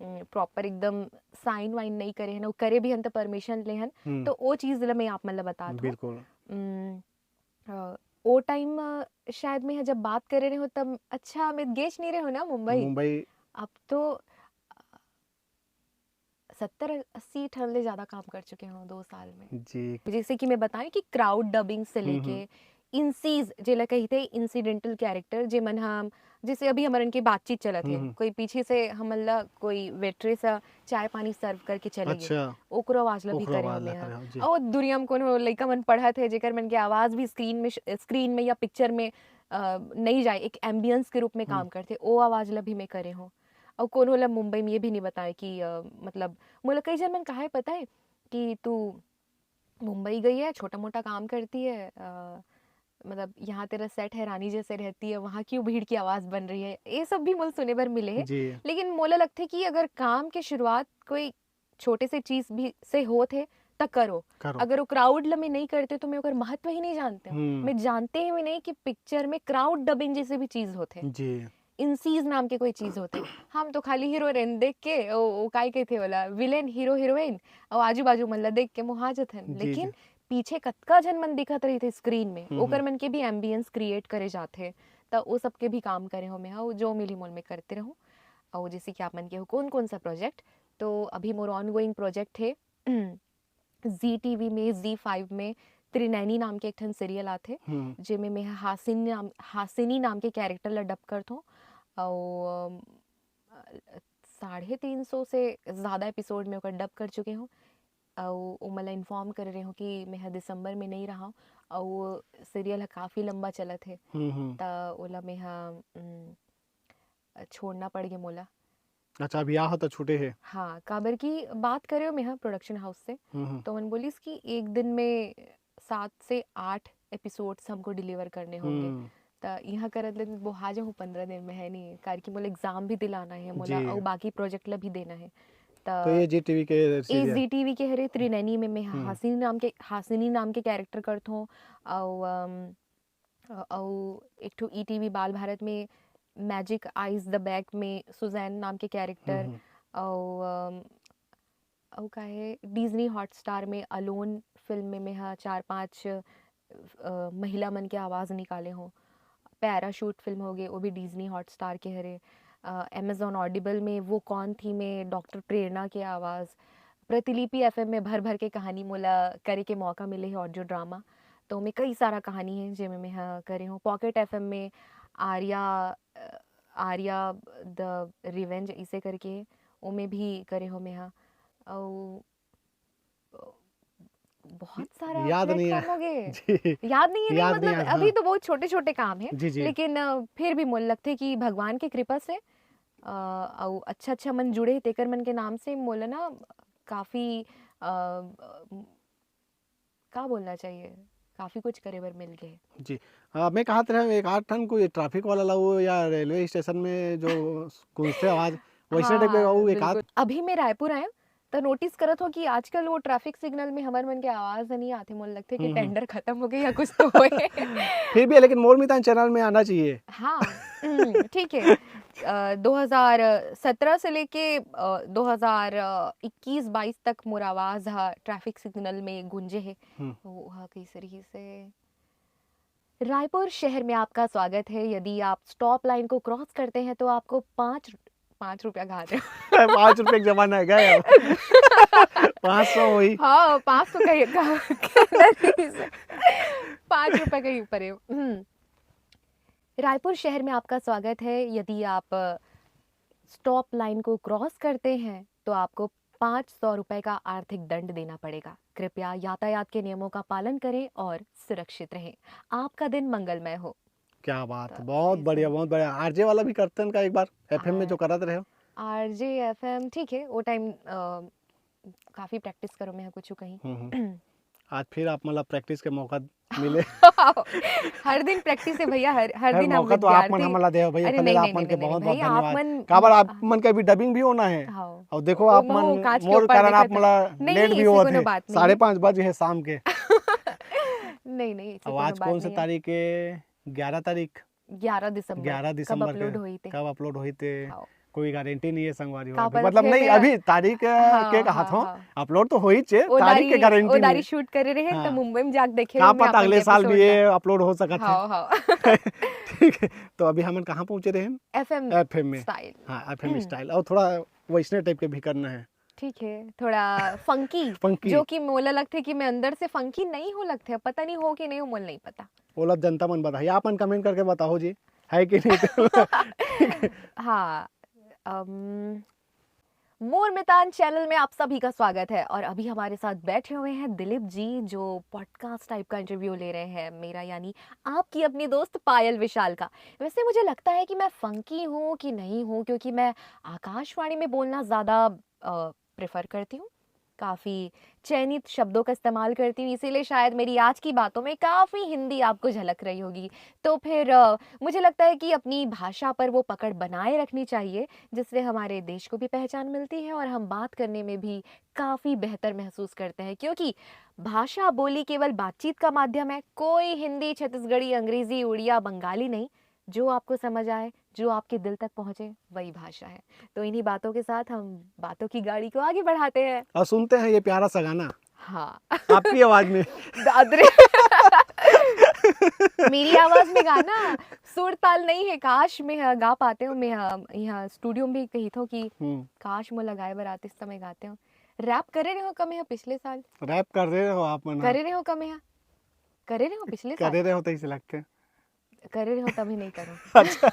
प्रॉपर एकदम साइन वाइन नहीं करे हैं ना, वो करे भी हन तो परमिशन ले हन, हम्म, तो वो चीज़ ला मैं आप मतलब बातात हूँ। बिल्कुल। वो टाइम शायद मैं जब बात कर रहे हो तब, अच्छा मैं गेस नहीं रहे हो ना मुंबई। मुंबई, अब तो 70-80 ठन ले ज़्यादा काम कर चुके हूँ 2 साल में। जी, जैसे कि मैं बताऊं कि क्राउड डबिंग से लेके हम्म, इंसीज जेला कहते इंसिडेंटल कैरेक्टर, जे मन हम जैसे अभी हमारन की बातचीत चलत है, हम्म, कोई पीछे से हमला कोई वेट्रेस चाय पानी सर्व करके चले गए, अच्छा, ओकरो आवाज ला भी ओकरो करे हो आवाज ला मैं हाँ। करे हो जी। और दुनिया में कोनो लइका मन पढ़त है जेकर मन के आवाज भी स्क्रीन में या पिक्चर में नहीं जाए, एक एम्बियंस के रूप में हम्म काम करते, वो आवाज ला भी मैं करे हूँ। और कोनो ला मुंबई में ये भी नहीं बताए कि मतलब मुझे कई जन मन कहा है पता है कि तू मुंबई गई है, छोटा मोटा काम करती है, मतलब यहाँ तेरा सेट है, रानी जैसे रहती है, वहाँ क्यों भीड़ की आवाज बन रही है, ये सब भी मुझे सुने भर मिले है। जी, लेकिन मोला लगता है कि अगर काम के शुरुआत कोई छोटे से चीज भी से होत है तब करो। करो, अगर वो क्राउड में नहीं करते तो मैं ओकर महत्व ही नहीं जानते हूँ। मैं जानते ही नहीं कि पिक्चर में क्राउड डबिंग जैसे भी चीज होते, जी, इंसीज नाम के कोई चीज होते। हम तो खाली हीरो रेन देख के ओ काय कहते वाला विलेन हीरो हीरोइन और आजू बाजू मन देख के मुहा जथन, जी, जी, लेकिन पीछे कतका जन मन दिखत रही थे स्क्रीन में, ओकर हम्म, मन के भी एम्बियंस क्रिएट करे जाते, तो वो सबके भी काम करे हो मैं हाँ, जो मिली मोल में करते रहूँ। और जैसे कि आप मन के हो कौन कौन सा प्रोजेक्ट, तो अभी मोर ऑन गोइंग प्रोजेक्ट है जी टीवी में, Z5 में त्रिनैनी नाम के एक ठन सीरियल आथे, जेमे मैं हासिनी नाम के कैरेक्टर ला डब करत हूँ। और 350 से ज़्यादा एपिसोड में ओकर डब कर चुके हूँ। और वो मला इन्फॉर्म कर रहे हो कि मैं दिसंबर में नहीं रहा हूँ, और वो सीरियल काफ़ी लंबा चला थे, तो ओला मैं छोड़ना पड़ गया मोला। अच्छा अभी यहाँ तो छूटे है। हाँ, काबर की बात करे हो मैं हाँ प्रोडक्शन हाउस से, तो मन बोलिस कि एक दिन में 7 से 8 एपिसोड्स हमको डिलीवर करने होंगे, तो यहाँ करत ले वो आ जाऊँ 15 दिन में, है नहीं कार की मोला एग्जाम भी दिलाना है मोला, जी, और बाकी प्रोजेक्ट ला भी देना है। तो ये तो जी टीवी के ए सीरियल। जी टीवी के हरे त्रिनैनी में मैं हासिनी नाम के कैरेक्टर करता हूँ। और एक ठो ई टीवी बाल भारत में मैजिक आइज द बैग में सुजैन नाम के कैरेक्टर, और का है डिज्नी हॉटस्टार में अलोन फिल्म में मैं हाँ 4-5 महिला मन के आवाज़ निकाले हों। पैराशूट फिल्म हो गई, वो भी डिज्नी हॉटस्टार के हरे। अमेजॉन ऑडिबल में वो कौन थी में डॉक्टर प्रेरणा के आवाज़। प्रतिलिपि एफएम में भर भर के कहानी मोला करे के मौका मिले है ऑडियो ड्रामा, तो मैं कई सारा कहानी है जिनमें मैं हाँ करे हूँ। पॉकेट एफएम में आर्या आर्या द रिवेंज इसे करके ओमे भी करे हो में हाँ और बहुत सारा याद नहीं है प्लेटफॉर्म हो गए जी, याद नहीं है नहीं याद नहीं मतलब है, अभी हाँ। तो बहुत छोटे छोटे काम है जी, जी। लेकिन फिर भी मोल लगते कि भगवान की कृपा से और अच्छा अच्छा मन जुड़े तेकर मन के नाम से मोल ना काफी का बोलना चाहिए काफी कुछ करे बर मिल गए जी। मैं कहा था एक आठ ठन कोई ट्रैफिक वाला लाऊ या रेलवे स्टेशन में जो गूंजते आवाज़ वैसे टाइप के हाँ लाऊ एक आध। बिल्कुल अभी मैं रायपुर आया तो नोटिस करत हो कि आजकल वो ट्रैफिक सिग्नल में हमारे मन के आवाज नहीं आती मोल लगते कि टेंडर खत्म हो गई या कुछ तो होए फिर भी लेकिन मोर मितान चैनल में आना चाहिए। हाँ ठीक है 2017 से लेके 2021-22 तक मोर आवाज हा ट्रैफिक सिग्नल में गूंजे है हम्म। वो हा कई तरीके से रायपुर शहर में आपका स्वागत है यदि आप स्टॉप लाइन को क्रॉस करते हैं तो आपको 5 रुपया घा दे 5 रुपए का जमाना है गए अब 500 हुई। हाँ 500 का 5 रुपए का ही ऊपर है रायपुर शहर में आपका स्वागत है यदि आप स्टॉप लाइन को क्रॉस करते हैं तो आपको 500 रुपए का आर्थिक दंड देना पड़ेगा कृपया यातायात के नियमों का पालन करें और सुरक्षित रहें आपका दिन मंगलमय हो क्या बात है, तो बहुत ऐसे बढ़िया बहुत बढ़िया। आरजे वाला भी करते हैं का एक बार एफएम में जो करते रहे हो। आरजे एफएम ठीक है वो टाइम काफी प्रैक्टिस करो मैं कुछ कहीं आज फिर आप मतलब प्रैक्टिस के मौका मिले। हर दिन प्रैक्टिस है भैया हर हर दिन हम मौका तो आप मन विद्यार्थी हमला दे भैया अरे कल नहीं आप नहीं मन नहीं के नहीं बहुत नहीं बहुत भैया आप धन्यवाद। मन काबर आप मन का भी डबिंग भी होना है हाँ और देखो ओ आप महू मन कांच के मोर ऊपर कारण देखा आप था मला नहीं लेट नहीं भी ऐसी होते कोनो हैं बात नहीं है 5:30 बजे है शाम के। नहीं नहीं ऐसी अब कोनो आज बात कौन सी नहीं है तारीख है 11 तारीख 11 दिसंबर 11 कब दिसंबर अपलोड के हुई थी कब अपलोड हुई थे हाँ कोई गारंटी नहीं है संगवारी हो का अभी पता मतलब थे नहीं मैं अभी तारीख के हाँ कहा हाँ था हाँ अपलोड तो हो ही चे ओ तारीख के गारंटी नहीं दारी है। शूट करे रहे तो हाँ मुंबई में जाके देखे क्या मैं पता अपन अगले के साल भी एपिसोड ये ला अपलोड हो सकता है। हाँ हाँ ठीक है तो अभी हम कहाँ पहुंचे रहे हैं एफएम एफएम में। स्टाइल हाँ एफएम स्टाइल और थोड़ा वैष्णव टाइप के भी करना है ठीक है थोड़ा फंकी फंकी जो कि मोला लगते कि मैं अंदर से फंकी नहीं हो लगते पता नहीं हो कि नहीं हो मोल नहीं पता बोला जनता मन बताइए आप कमेंट करके बताओ जी है कि नहीं तो हाँ मोर मितान चैनल में आप सभी का स्वागत है और अभी हमारे साथ बैठे हुए हैं दिलीप जी जो पॉडकास्ट टाइप का इंटरव्यू ले रहे हैं मेरा यानी आपकी अपनी दोस्त पायल विशाल का। वैसे मुझे लगता है कि मैं फंकी हूँ कि नहीं हूँ क्योंकि मैं आकाशवाणी में बोलना ज़्यादा प्रेफर करती हूँ काफ़ी चयनित शब्दों का इस्तेमाल करती हूँ इसीलिए शायद मेरी आज की बातों में काफ़ी हिंदी आपको झलक रही होगी तो फिर मुझे लगता है कि अपनी भाषा पर वो पकड़ बनाए रखनी चाहिए जिससे हमारे देश को भी पहचान मिलती है और हम बात करने में भी काफ़ी बेहतर महसूस करते हैं क्योंकि भाषा बोली केवल बातचीत का माध्यम है कोई हिंदी छत्तीसगढ़ी अंग्रेजी उड़िया बंगाली नहीं जो आपको समझ आए जो आपके दिल तक पहुंचे वही भाषा है। तो इन्हीं बातों के साथ हम बातों की गाड़ी को आगे बढ़ाते हैं। और सुनते हैं ये प्यारा सा गाना हाँ आपकी आवाज में। दादरे मेरी आवाज में गाना सुर ताल नहीं है काश मैं गा पाते हो मैं यहाँ स्टूडियो में भी कही थो कि काश मैं लगाए बर आते समय गाते हो रैप करे रहे हो कम है पिछले साल रैप कर रहे हो आप मन करे रहे हो कम है करे रहे हो पिछले साल करे रहे हो तो इसे लगते करे रहे हो तभी नहीं करो अच्छा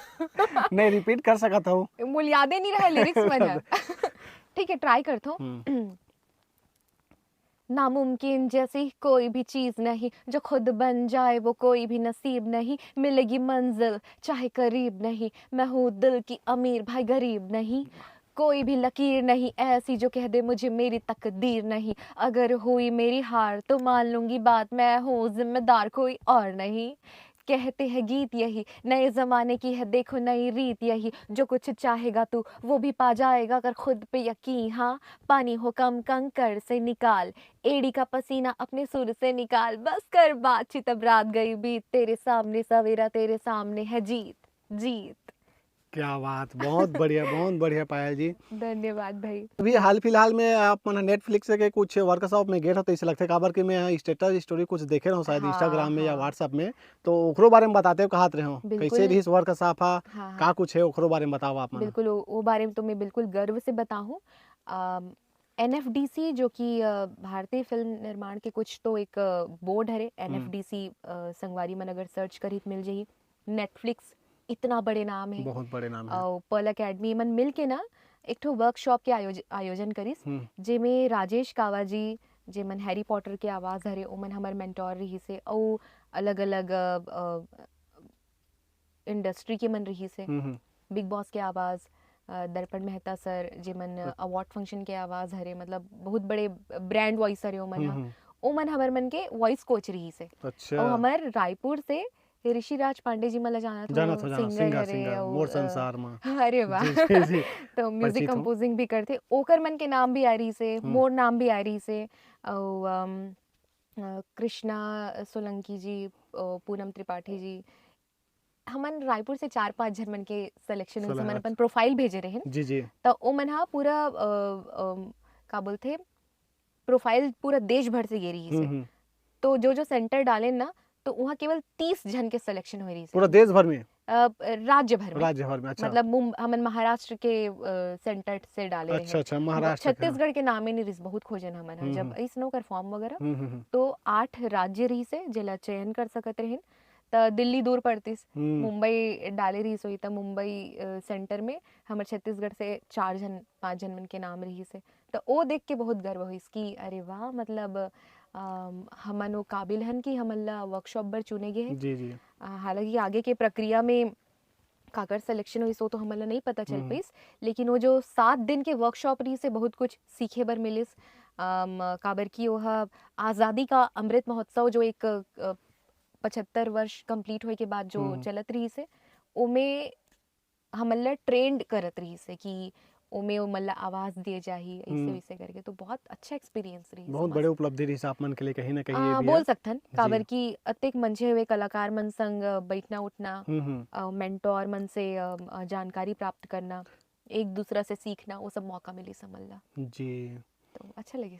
नहीं रिपीट कर सकता हूँ मूल यादें नहीं रहा लिरिक्स मन है ठीक है ट्राई करता हूँ नामुमकिन जैसी कोई भी चीज नहीं जो खुद बन जाए वो कोई भी नसीब नहीं मिलेगी मंजिल चाहे करीब नहीं मैं हूँ दिल की अमीर भाई गरीब नहीं कोई भी लकीर नहीं ऐसी जो कह दे मुझे मेरी तकदीर नहीं अगर हुई मेरी हार तो मान लूंगी बात मैं हूँ जिम्मेदार कोई और नहीं कहते हैं गीत यही नए जमाने की है देखो नई रीत यही जो कुछ चाहेगा तू वो भी पा जाएगा अगर खुद पे यकीन हाँ पानी हो कम कंकड़ से निकाल एड़ी का पसीना अपने सुर से निकाल बस कर बातचीत अब रात गई बीत तेरे सामने सवेरा तेरे सामने है जीत जीत। क्या बात बहुत बढ़िया पायल जी धन्यवाद भाई। अभी हाल फिलहाल में आप मन नेटफ्लिक्स के कुछ वर्कशॉप में गए हो तो इसे लगता है काबर कि मैं स्टेटस स्टोरी कुछ देखे रहा हूँ शायद हाँ, इंस्टाग्राम में या हाँ। व्हाट्सएप में तो ओकरो बारे में बताते हो कहात रहे हो बिल्कुल। कैसे रही वर्कशॉप हाँ, का कुछ है ओकरो बारे में बताओ आप मन। बिल्कुल वो बारे में तो मैं बिल्कुल गर्व से बताऊं NFDC जो कि भारतीय फिल्म निर्माण के कुछ तो एक बोर्ड है NFDC संगवारी मन अगर सर्च करी तो मिल जाई नेटफ्लिक्स इतना बड़े नाम है बहुत बड़े नाम है। और पर्ल एकेडमी मन मिल के ना एक ठो वर्कशॉप के आयोजन करिस जेमे राजेश कावाजी जेमन हैरी पॉटर के आवाज हरे ओमन हमर मेंटोर रही से और अलग अलग इंडस्ट्री के मन रही से बिग बॉस के आवाज दर्पण मेहता सर जेमन अवार्ड फंक्शन के आवाज हरे मतलब बहुत बड़े ब्रांड वॉइस हरे ओमन हमर मन के वॉइस कोच रही से। अच्छा। और हमर रायपुर से ऋषिराज पांडे जी मला जाना जाना तो था सिंगर हरे सिंगर और मोर संसार में। अरे वाह जी जी तो म्यूजिक परिचित हूँ। कंपोजिंग भी करते ओकर मन के नाम भी आ रही से मोर नाम भी आ रही से और कृष्णा सोलंकी जी पूनम त्रिपाठी जी हमन रायपुर से 4-5 जन मन के सिलेक्शन हुई हमन अपन प्रोफाइल भेजे रहे जी जी तो ओ मन हा पूरा का बोलते प्रोफाइल पूरा देश भर से गे रही से तो जो जो सेंटर डाले ना तो वहाँ केवल 30 जन के सिलेक्शन हो रही पूरा देश भर में राज्य भर में अच्छा। मतलब हमन महाराष्ट्र के सेंटर से डाले रहे अच्छा महाराष्ट्र छत्तीसगढ़ के नाम ही नहीं रिस बहुत खोजन हमन जब ऐसनो कर फॉर्म वगैरह तो 8 राज्य रही से जेला चयन कर सकत रहे त दिल्ली दूर पड़तीस मुंबई डाले रही सोई त मुंबई सेंटर में हमर छत्तीसगढ़ से 4 जन 5 जन मन के नाम रही से तो ओ देख के बहुत गर्व हुई इसकी अरे वाह मतलब हमन वो काबिल हन कि हमन ला वर्कशॉप बर चुने गए हैं। जी जी हालांकि आगे के प्रक्रिया में काकर सिलेक्शन हुई सो तो हमन ला नहीं पता चल पाइस लेकिन वो जो 7 दिन के वर्कशॉप रही से बहुत कुछ सीखे बर मिलिस काबर की वह आज़ादी का अमृत महोत्सव जो एक 75 वर्ष कंप्लीट होए के बाद जो चलत रही से ओमे हमन ला ट्रेंड करत रही से कि ओमे ओ मल्ला आवाज दिए जाही ऐसे वैसे करके तो बहुत अच्छा एक्सपीरियंस रही बहुत बड़े उपलब्धि रही आप मन के लिए कहीं ना कहीं ये भी बोल सकथन काबर की अतेक मंझे हुए कलाकार मन संग बैठना उठना मेंटोर मन से जानकारी प्राप्त करना एक दूसरा से सीखना वो सब मौका मिली समझला जी तो अच्छा लगे।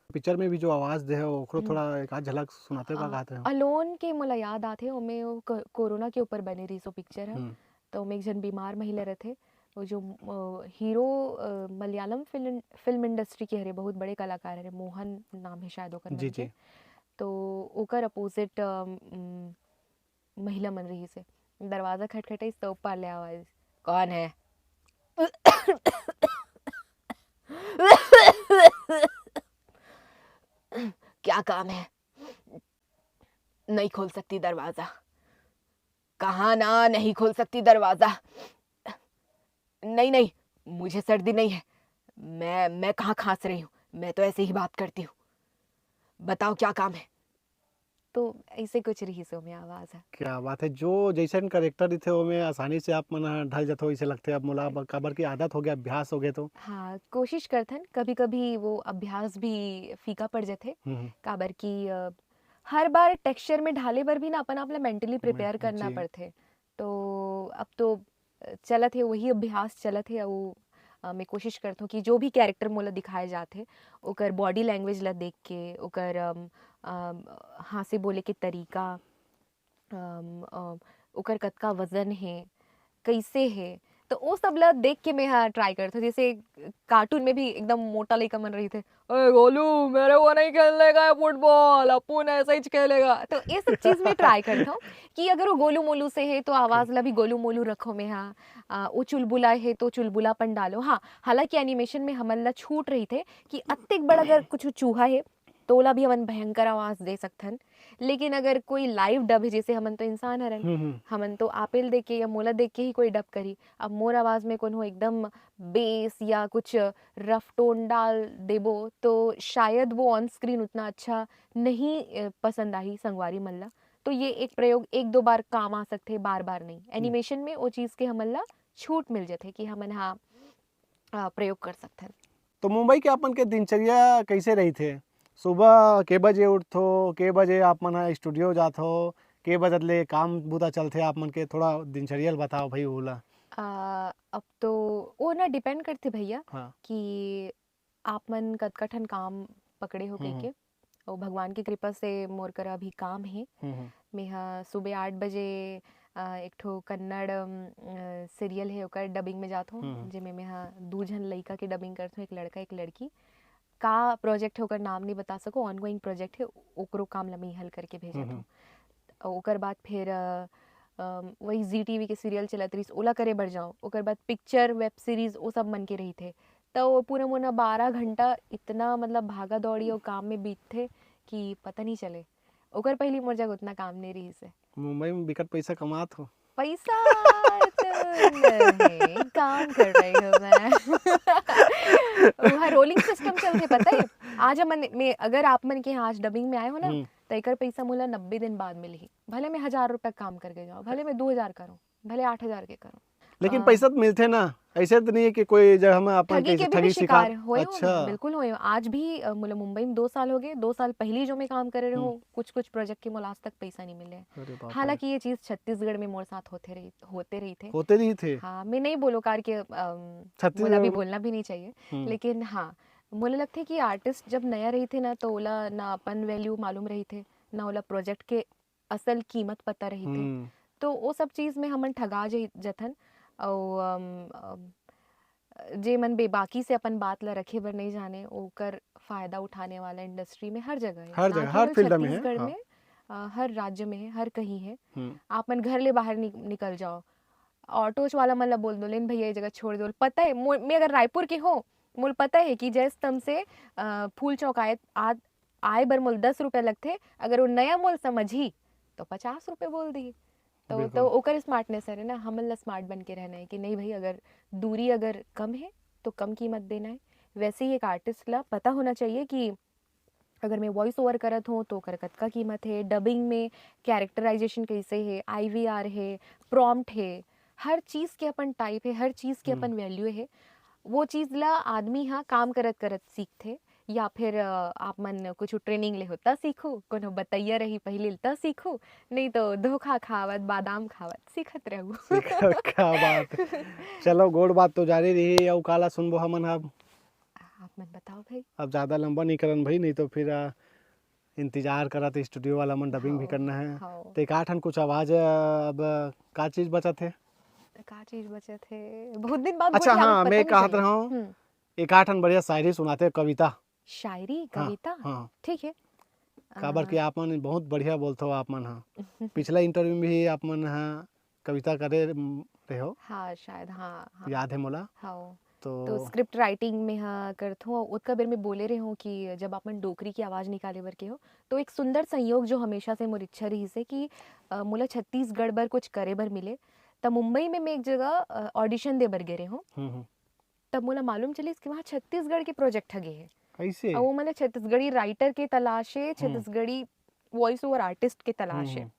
पिक्चर में भी जो आवाज दे है ओकरो थोड़ा एक आध झलक सुनाते हो का कहते हैं अलोन के मोला याद आथे ओमे कोरोना के ऊपर बने रही सो पिक्चर है तो ओमे एक जन बीमार महिला रहते वो जो हीरो मलयालम फिल्म इंडस्ट्री के हरे बहुत बड़े कलाकार हरे मोहन नाम है शायद ओकर जी जी तो ओकर अपोजिट महिला मन रही से दरवाजा खटखटाई तो ऊपर ले आवाज कौन है क्या काम है नहीं खोल सकती दरवाजा कहाँ ना नहीं खोल सकती दरवाजा नहीं मुझे सर्दी नहीं है मैं कहाँ खांस रही हूँ मैं तो ऐसे ही बात करती हूँ बताओ क्या काम है तो ऐसे कुछ रही सो में आवाज है। क्या बात है जो जैसे कैरेक्टर थे वो में आसानी से आप मन ढल जाते हो ऐसे लगते हैं अब मोला काबर की आदत हो गया अभ्यास हो गए तो हाँ कोशिश करथन कभी कभी वो अभ्यास भी फीका पड़ जाते काबर की हर बार टेक्सचर में ढाले बर भी ना अपन आप मेंटली प्रिपेयर करना पड़ते तो अब तो चलत है वही अभ्यास चलत है और मैं कोशिश करता हूँ कि जो भी कैरेक्टर मोला दिखाए जाते ओकर बॉडी लैंग्वेज ला देख के ओकर हाँ से बोले के तरीका ओकर कतका वजन है कैसे है तो वो सब ला देख के मैं हाँ ट्राई करता हूँ जैसे कार्टून में भी एकदम मोटा लड़का मन रही थे अरे गोलू मेरे को नहीं खेलने का फुटबॉल अपन ऐसा ही खेलेगा तो ये सब चीज में ट्राई करता हूँ कि अगर वो गोलू मोलू से है तो आवाज ला भी गोलू मोलू रखो में हाँ वो चुलबुला है तो चुलबुलापन डालो हाँ हालांकि एनिमेशन में हमन ला छूट रही थे कि अत्तेक बड़ा अगर कुछ चूहा है तो ओला भी हमन भयंकर आवाज दे सकथन लेकिन अगर कोई लाइव डब है जैसे हमन तो इंसान हरन हमन तो आपेल देख के या मोला देख के ही कोई डब करी अब मोर आवाज में कौन हो एकदम बेस या कुछ रफ टोन डाल देबो तो शायद वो ऑन स्क्रीन उतना अच्छा नहीं पसंद आई संगवारी मल्ला तो ये एक प्रयोग 1-2 बार काम आ सकते बार बार नहीं एनिमेशन में वो चीज के हमन ला छूट मिल जाते कि हमन हाँ प्रयोग कर सकते। तो मुंबई के अपन के दिनचर्या कैसे रही थे सुबह के बजे उठो के बजे आप मन स्टूडियो जाथो के बजे ले काम बुता चलते आप मन के थोड़ा दिनचर्या बताओ भाई ओला अब तो वो ना डिपेंड करते भैया हाँ। कि आप मन कतका ठन काम पकड़े हो कह के और भगवान की कृपा से मोर करा अभी काम है मैं हाँ सुबह 8 बजे एक ठो कन्नड़ सीरियल है ओकर डबिंग में जात हूँ जिसमें मैं हाँ 2 जन लड़का के डबिंग करत हूँ एक लड़का एक लड़की का प्रोजेक्ट है ओकर नाम नहीं बता सको ऑनगोइंग प्रोजेक्ट है ओकरो काम ला मैं हल करके भेजत हूँ ओकर बाद फिर वही जी टीवी के सीरियल चलत रही ओला करे बढ़ जाओ ओकर बाद पिक्चर वेब सीरीज वो सब मन के रही थे तो वो पूरा मोना 12 घंटा इतना मतलब भागा दौड़ी और काम में बीत थे कि पता नहीं चले ओकर पहली मोर जग उतना काम नहीं रही से मुंबई में बिकट पैसा कमात हो। पैसा तो नहीं काम कर रही हूँ मैं वहाँ रोलिंग सिस्टम चल के पता है आज मन में अगर आप मन के यहाँ आज डबिंग में आए हो ना तो एकर पैसा मोला 90 दिन बाद मिली भले मैं 1000 रुपया काम करके जाऊँ भले मैं 2000 करूँ भले 8000 के करूँ लेकिन पैसा तो मिलते ना, ऐसे तो नहीं है कि कोई जगह में अपन ठगी के भी ठगी शिकार शिकार। हुए हो अच्छा ना, बिल्कुल हुए हो। आज भी मतलब मुंबई में 2 साल हो गए 2 साल पहले जो मैं काम कर रही हूँ कुछ कुछ प्रोजेक्ट के मोल आज तक पैसा नहीं मिले अरे बाप रे। हालांकि ये चीज छत्तीसगढ़ में मोर साथ होते रही थे होते नहीं थे हाँ मैं नहीं बोलो कार के छत्तीसगढ़ मोला भी में। बोलना भी नहीं चाहिए लेकिन हाँ मुझे लगता है कि आर्टिस्ट जब नया रही थे ना तो ओला ना अपन वैल्यू मालूम रही थे ना ओला प्रोजेक्ट के असल कीमत पता रही थे तो वो सब चीज़ में हमन ठगा जथन और जे मन बेबाकी से अपन बात ला रखे बर नहीं जाने ओकर फायदा उठाने वाला इंडस्ट्री में हर जगह है हर ना जगह, केवल हर फील्ड में है, छत्तीसगढ़ हाँ। में हर राज्य में है हर कहीं है आप मन घर ले बाहर निकल जाओ ऑटो वाला मतलब बोल दो लेन भैया ये जगह छोड़ दो पता है मैं अगर रायपुर की हूँ मुझे पता है कि जैस तम से फूल चौक आए बर मुल 10 रुपये लगते अगर वो नया मोल समझी तो 50 रुपये बोल दी तो ओकर स्मार्टनेस है ना हमन ला स्मार्ट बन के रहना है कि नहीं भाई अगर दूरी अगर कम है तो कम कीमत देना है वैसे ही एक आर्टिस्ट ला पता होना चाहिए कि अगर मैं वॉइस ओवर करत हूँ तो ओकर कतका कीमत है डबिंग में कैरेक्टराइजेशन कैसे है IVR है प्रॉम्प्ट है हर चीज़ के अपन टाइप है हर चीज़ के अपन वैल्यू है वो चीज़ ला आदमी हाँ काम करत करत सीखते या फिर आप मन कुछ ट्रेनिंग ले होता सीखो कोनो बतैया रही पहले त सीखो नहीं तो धोखा खावत बादाम खावत सीखत रहू क्या बात। चलो गोड़ बात तो जारी रही और काला सुनबो हमन अब आप मन बताओ भाई अब ज्यादा लंबा नहीं करन भाई नहीं तो फिर इंतजार करा तो स्टूडियो वाला मन डबिंग भी करना है तो एक आठन कुछ आवाज अब का चीज बचा थे का चीज बचे थे बहुत दिन बाद अच्छा बहुत याद हाँ पता मैं नहीं कहत चला। रहा हूँ एक आठन बढ़िया शायरी सुनाते कविता शायरी हाँ, कविता हाँ। ठीक है काबर कि आप मन बहुत बढ़िया बोलते हो आप मन हाँ पिछला इंटरव्यू में भी आप मन हाँ कविता करे रहे हो हाँ शायद हाँ याद है मोला हाँ तो तो स्क्रिप्ट राइटिंग में हाँ करत हूँ उतका बेर में बोले रहे हूँ कि जब आप मन डोकरी की आवाज़ निकाले बर के हो तो एक सुंदर संयोग जो हमेशा से मोर इच्छा रही से कि मोला छत्तीसगढ़ बर कुछ करे बर मिले तब मुंबई में मैं एक जगह ऑडिशन दे बर गे रहे हूँ तब मोला मालूम चलिस कि वहाँ छत्तीसगढ़ के प्रोजेक्ट हगे है कैसे और वो मतलब छत्तीसगढ़ी राइटर के तलाश है छत्तीसगढ़ी वॉइस ओवर आर्टिस्ट के तलाश है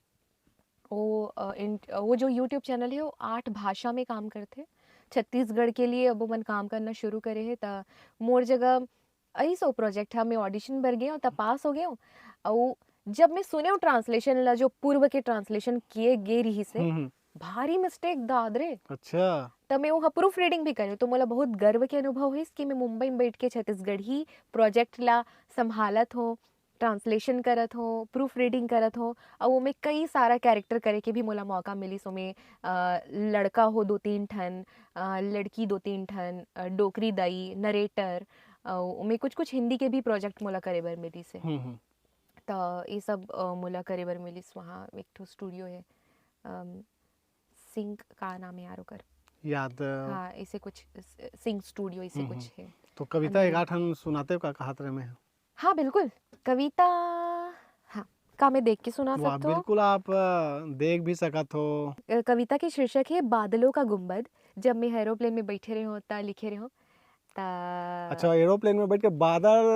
वो जो यूट्यूब चैनल है वो 8 भाषा में काम करते छत्तीसगढ़ के लिए अब वो मन काम करना शुरू करे है त मोर जगह ऐसी सो प्रोजेक्ट है मैं ऑडिशन भर गई हूँ तब पास हो गई हूँ और जब मैं सुने हूँ ट्रांसलेशन ला जो पूर्व के ट्रांसलेशन किए गे रही से भारी मिस्टेक दादरे अच्छा तब मैं वहाँ प्रूफ रीडिंग भी करी तो मोला बहुत गर्व के अनुभव है कि मैं मुंबई में बैठ के छत्तीसगढ़ी प्रोजेक्ट ला संभालत हूँ ट्रांसलेशन करत हो प्रूफ रीडिंग करत हो और वो में कई सारा कैरेक्टर करे के भी मोला मौका मिली सो में लड़का हो 2-3 ठन लड़की 2-3 ठन डोकरी दाई नरेटर में कुछ कुछ हिंदी के भी प्रोजेक्ट मोला करे बर मिली से तो ये सब मोला करे बर मिलिस वहाँ एक ठो स्टूडियो है सिंह का नाम है यार ओकर याद हाँ ऐसे कुछ सिंह स्टूडियो ऐसे कुछ है तो कविता एक आठन सुनाते हो का कहत रहे मैं हाँ बिल्कुल कविता हाँ का मैं देख के सुना वाह सकता हूँ बिल्कुल आप देख भी सकत हो कविता की शीर्षक है बादलों का गुंबद जब मैं एरोप्लेन में बैठे रहे हो ता लिखे रहे हो अच्छा एरोप्लेन में बैठ के बादल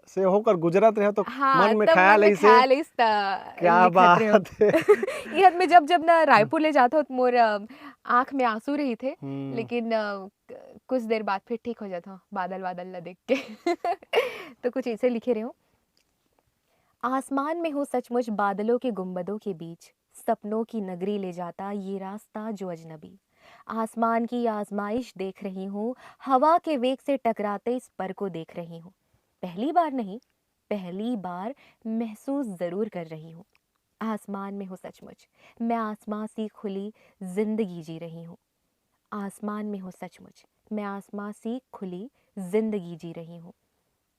से होकर गुजरत रहे तो हाँ, मन में तब ख्याल मन में ऐसे ख्याल इस क्या बात है ये में जब ना रायपुर ले जाता हो तो मोर आंख में आंसू रही थे लेकिन कुछ देर बाद फिर ठीक हो जाता हूँ बादल बादल ला देख के तो कुछ ऐसे लिखे रहे हो आसमान में हो सचमुच बादलों के गुंबदों के बीच सपनों की नगरी ले जाता ये रास्ता जो अजनबी आसमान की आजमाइश देख रही हूँ हवा के वेग से टकराते इस पर को देख रही हूँ पहली बार नहीं पहली बार महसूस जरूर कर रही हूँ आसमान में हो सचमुच मैं आसमां सी खुली जिंदगी जी रही हूँ आसमान में हो सचमुच मैं आसमां सी खुली जिंदगी जी रही हूँ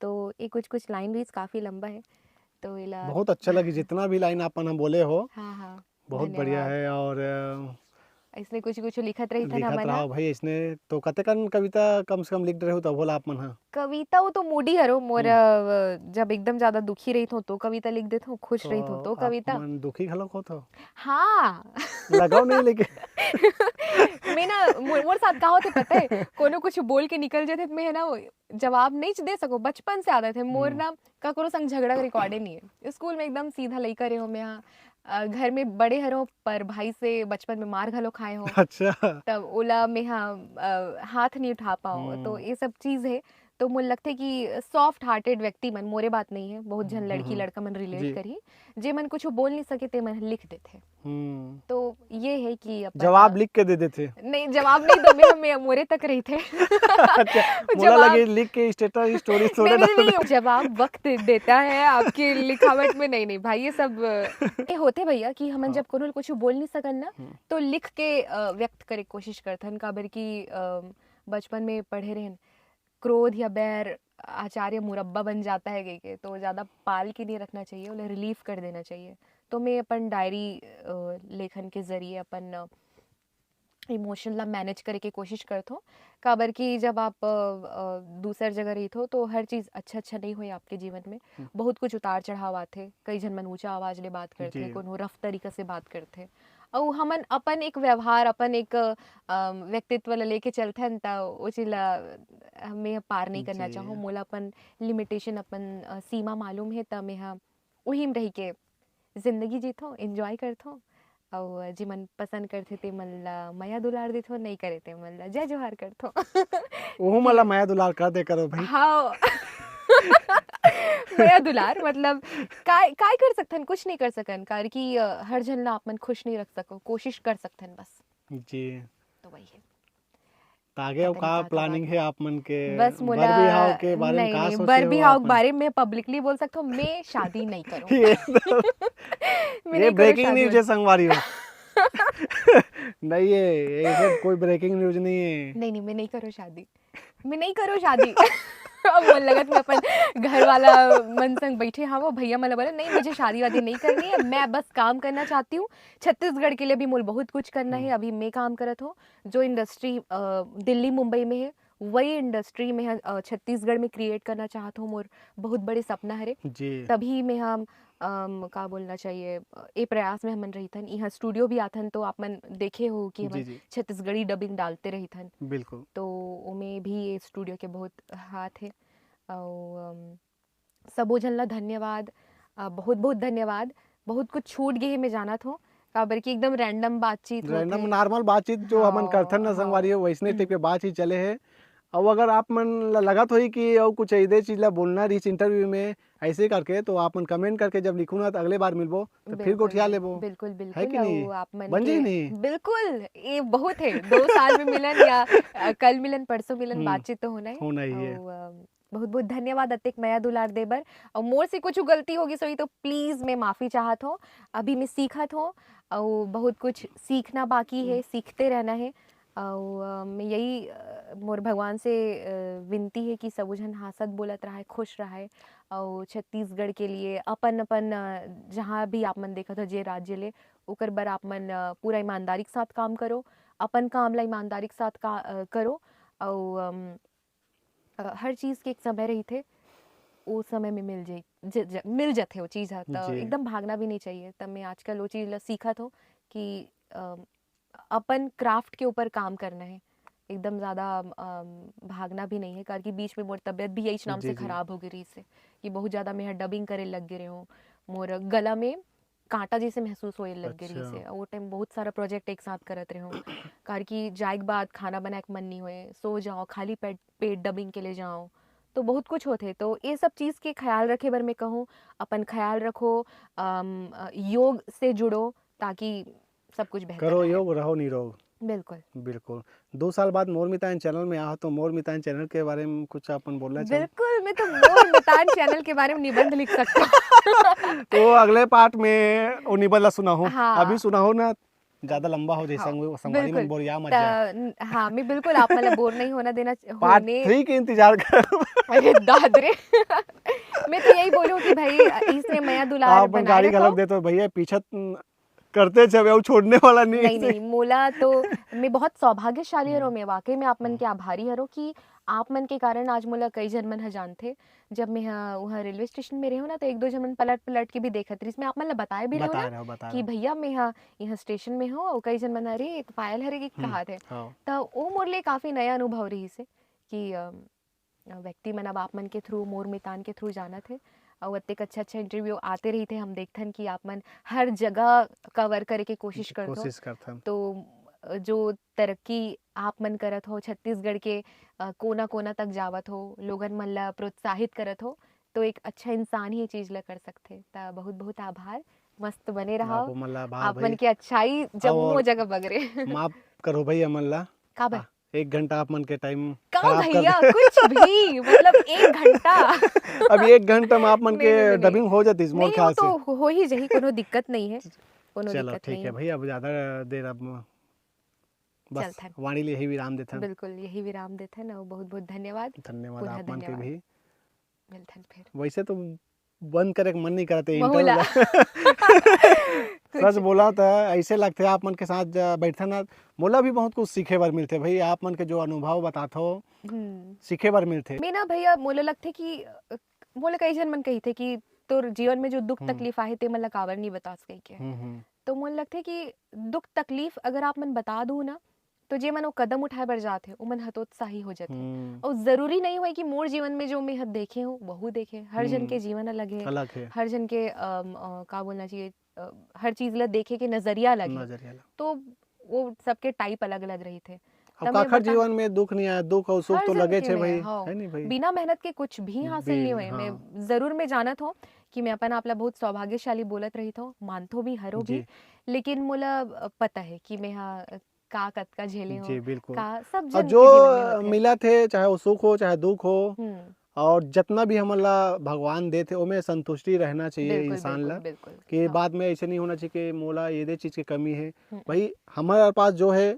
तो ये कुछ लाइन भी काफ़ी लंबा है तो इला बहुत अच्छा लगी जितना भी लाइन आप हम बोले हो हाँ हाँ बहुत बढ़िया धन्यवाद। है। और इसने कुछ कुछ लिखत रही था लिखत हमन रहो हा भाई इसने तो कतेकन कविता कम से कम लिख रहे हो तब बोला आप मन हा। कविता वो तो मूडी हरो मोर जब एकदम ज्यादा दुखी रही तो कविता लिख देत हूँ, खुश तो रही तो आप कविता। मन दुखी घलोक हो तो हाँ लगाओ नहीं लेके मैं ना मोर साथ का होते पता है, कोनो कुछ बोल के निकल जाते मैं है ना वो जवाब नहीं दे सको, बचपन से आदत है मोर ना। ककरो संग झगड़ा का रिकॉर्डे नहीं है, स्कूल में एकदम सीधा लइका रहे हो मैं यहाँ। घर में बड़े हरो पर भाई से बचपन में मार घलो खाए हो, अच्छा तब ओला में हाँ हाथ नहीं उठा पाओ, तो ये सब चीज है। तो मुझे लगता है कि सॉफ्ट हार्टेड व्यक्ति मन, मोरे बात नहीं है, बहुत जन लड़की लड़का मन रिलेट जी। करी, जे मन कुछ बोल नहीं सके ते मन लिख देते। तो ये है कि अपन जवाब लिख के दे देते। नहीं जवाब नहीं दो, मैं मोरे तक रही थे अच्छा मोला जवाब लगे लिख के स्टेटस स्टोरी नहीं थोड़े नहीं नहीं, जवाब वक्त देता है आपकी लिखावट में। नहीं नहीं भाई ये सब ये होते भैया कि हमन जब कोनो कुछ बोल नहीं सकन ना तो लिख के व्यक्त करे कोशिश करथन। काबर की बचपन में पढ़े रहन क्रोध या बैर आचार्य मुरब्बा बन जाता है के तो ज़्यादा पाल के नहीं रखना चाहिए, उन्हें रिलीफ कर देना चाहिए। तो मैं अपन डायरी लेखन के ज़रिए अपन इमोशन ला मैनेज करे के कोशिश करत हो। काबर की जब आप दूसर जगह रही हो तो हर चीज़ अच्छा नहीं हुई आपके जीवन में, बहुत कुछ उतार चढ़ाव आते, कई जन मन ऊंचा आवाज ले बात करते, कोनो रफ तरीका से बात करते, और हमन अपन एक व्यवहार अपन एक व्यक्तित्व ला लेके चलते हैं तो वो चीज ला हमें पार नहीं करना चाहो। मोला अपन लिमिटेशन अपन सीमा मालूम है, तब मैं वही में रही के जिंदगी जीतो, एंजॉय करतो, और जी मन पसंद करते ते मन ला माया दुलार देथो, नहीं करे ते मन ला जय जोहार करथो ओहो मला माया दुलार कर दे करो भाई। हाँ माया दुलार मतलब काय काय कर सकथन, कुछ नहीं कर सकन, कार की हर जन ला आप मन खुश नहीं रख सको, कोशिश कर सकथन बस। जी तो वही है। आगे अब पता का नहीं का प्लानिंग है आप मन के? बस मोला बर बिहाव के बारे में नहीं का नहीं सोचे बर हो बिहाव आप के मन? बारे में पब्लिकली बोल सकता हूँ, मैं शादी नहीं करूँ ये मैं ये नहीं करूँ ब्रेकिंग शादी न्यूज है संगवारी हो नहीं है ये सब कोई ब्रेकिंग न्यूज नहीं है। नहीं नहीं मैं नहीं करूँ शादी, मैं नहीं करूँ शादी अब मन लगत में अपन घर वाला मन संग बैठे, हाँ वो भैया मला बोला नहीं मुझे शादी वादी नहीं करनी है, मैं बस काम करना चाहती हूँ। छत्तीसगढ़ के लिए भी मुझे बहुत कुछ करना है, अभी मैं काम करत हूँ जो इंडस्ट्री दिल्ली मुंबई में है वही इंडस्ट्री में छत्तीसगढ़ में क्रिएट करना चाहता हूँ। मोर बहुत बड़े सपना है जी तभी में हम का बोलना चाहिए ए प्रयास में हमन रही थन। यहाँ स्टूडियो भी आथन तो आप मन देखे हो कि जी हमन जी छत्तीसगढ़ी डबिंग डालते रही थन, बिल्कुल तो उमें भी ये स्टूडियो के बहुत हाथ है। और सबो झन ला धन्यवाद, बहुत बहुत धन्यवाद। बहुत कुछ छूट गए है मैं जाना था, काबर की एकदम रैंडम बातचीत रैंडम होथे। नॉर्मल बातचीत जो हमन करथन ना संगवारी हो वैसने टाइप के बातचीत चले है। अब अगर आप मन लगत होई कि और कुछ ऐसे चीज ला बोलना रही इंटरव्यू में ऐसे करके तो आप मन कमेंट करके जब लिखू ना तो अगले बार मिलबो तो फिर गोठिया लेबो। बिल्कुल है बिल्कुल कि नहीं? और आप मन बन के जाई नहीं? बिल्कुल ये बहुत है 2 साल में मिलन या कल मिलन परसों मिलन, बातचीत तो होना ही है। और बहुत बहुत धन्यवाद अतिक माया दुलार देबर। और मोर से कुछ गलती होगी सोई तो प्लीज मैं माफी चाहत हूँ, अभी मैं सीखत हूँ और बहुत कुछ सीखना बाकी है, सीखते रहना है। और मैं यही मोर भगवान से विनती है कि सबो झन हंसत बोलत रहा है, खुश रहा है, और छत्तीसगढ़ के लिए अपन अपन जहाँ भी आप मन देखा था जे राज्य ले ओकर बर आप मन पूरा ईमानदारी के साथ काम करो, अपन काम ला ईमानदारी के साथ करो, और हर चीज़ के एक समय रही थे, वो समय में मिल जाते वो चीज़ है, तो जी एकदम भागना भी नहीं चाहिए। तब मैं आजकल वो चीज़ सीखा था कि अपन क्राफ्ट के ऊपर काम करना है, एकदम ज़्यादा भागना भी नहीं है, कारण कि बीच में मोर तबीयत भी यही नाम जी से जी खराब हो गई रही से कि बहुत ज़्यादा मैं डबिंग करे लग गए हूँ, मोर गला में कांटा जैसे महसूस होए लग गई रही से। और वो टाइम बहुत सारा प्रोजेक्ट एक साथ करत रहे हूँ, कारण कि जाए के बाद खाना बनाए के मन नहीं हुए, सो जाओ खाली पेट डबिंग के लिए जाओ, तो बहुत कुछ होते। तो ये सब चीज़ के ख्याल रखे बर मैं कहूँ अपन ख्याल रखो, योग से जुड़ो ताकि सब कुछ बेहतर करो रहे। योग रहो निरोग। बिल्कुल बिल्कुल 2 साल बाद मोर मितान चैनल में आओ तो मोर मितान चैनल के बारे में कुछ अपन बोलना चाहो? बिल्कुल मैं तो मोर मितान चैनल के बारे में निबंध लिख सकता हूँ तो अगले पार्ट में वो निबंध ला सुनाओ। हाँ। अभी सुनाओ ना ज्यादा लंबा हो जैसा हाँ, संगवारी मन बोरिया मत जाए। हाँ मैं बिल्कुल आप मतलब बोर नहीं होना देना पार्ट होने 3 के इंतजार करो। अरे दादरे मैं तो यही बोलूँ कि भाई इसने माया दुलार आप बनाए गाड़ी रखो। गलत दे तो भैया पीछे करते छे अब छोड़ने वाला नहीं नहीं नहीं मोला तो मैं बहुत सौभाग्यशाली हरो मैं वाकई में आप मन के आभारी हरो कि आप मन के कारण आज मोला कई जन मन ह जानथे जब मैं वहाँ रेलवे स्टेशन में रहो ना तो एक दो जन मन पलट पलट के भी देखत रही मैं आप मन ला बताए भी रहो ना बता कि भैया मैं यहाँ स्टेशन में हूँ और कई जन मन अरे ये तो पायल हरे की कहा थे तो वो मोर लिए काफी नया अनुभव रही से कि व्यक्ति मन अब आप मन के थ्रू मोर मितान के थ्रू जाना थे और अत्यक अच्छा इंटरव्यू आते रही थे हम देखथन कि आप मन हर जगह कवर करे के कोशिश करते तो जो तरक्की आप मन करत हो छत्तीसगढ़ के कोना कोना तक जावत हो लोगन मन ला प्रोत्साहित करत हो तो एक अच्छा इंसान ही ये चीज ला कर सकते ता बहुत बहुत आभार मस्त बने रहो आप मन के अच्छाई जम्मो जगह बगरे माफ करो भैया मन ला का बा 1 घंटा आप मन के टाइम का भैया कुछ भी मतलब 1 घंटा अब 1 घंटा में आप मन के डबिंग हो जाती मोर नहीं ख्याल से तो हो ही जही कोनो दिक्कत नहीं है कोनो चलो दिक्कत ठीक नहीं है भैया अब ज्यादा देर अब बस चलथन वाणी ले यही विराम देथन बिल्कुल यही विराम देथन और बहुत बहुत धन्यवाद धन्यवाद पुनः आप मन के धन्यवाद। भी मिलथन फिर वैसे तो बंद करे के मन नहीं करते बहुला सच बोला तो ऐसे लगते आप मन के साथ बैठे ना मोला भी बहुत कुछ सीखे बर मिलते भाई आप मन के जो अनुभव बताते हो सीखे बर मिलते मैं ना भैया मोले लगथे कि मोले कई जन मन कही थे कि तोर जीवन में जो दुख तकलीफ आए ते मन ला काबर नहीं बता सके के तो मोले लगथे कि दुख तकलीफ अगर आप मन बता दू ना तो जे मन वो कदम उठाए बर जाते ओ मन हतोत्साही हो जाते और जरूरी नहीं हुआ कि मोर जीवन में जो मैं हद देखे हूँ वहू देखे हर जन के जीवन अलग है हर जन के का बोलना चाहिए हर चीज ला देखे के नजरिया अलग है तो वो सबके टाइप अलग अलग रही थे अब काखर जीवन में दुख नहीं आया दुख और सुख तो लगे छे भाई है नहीं भाई बिना मेहनत के कुछ भी हासिल नहीं हुए मैं जरूर मैं जानत हूँ कि मैं अपन आपला बहुत सौभाग्यशाली बोलत रही थो मानतो भी हरो भी लेकिन मोला पता है कि मैं का कतका झेले हो जी बिल्कुल का सब और जन जो मिला थे चाहे वो सुख हो चाहे दुख हो और जितना भी हमन ला भगवान दे थे ओमे संतुष्टि रहना चाहिए इंसान ला कि बाद में ऐसे नहीं होना चाहिए कि मोला ये चीज की कमी है भाई हमारे पास जो है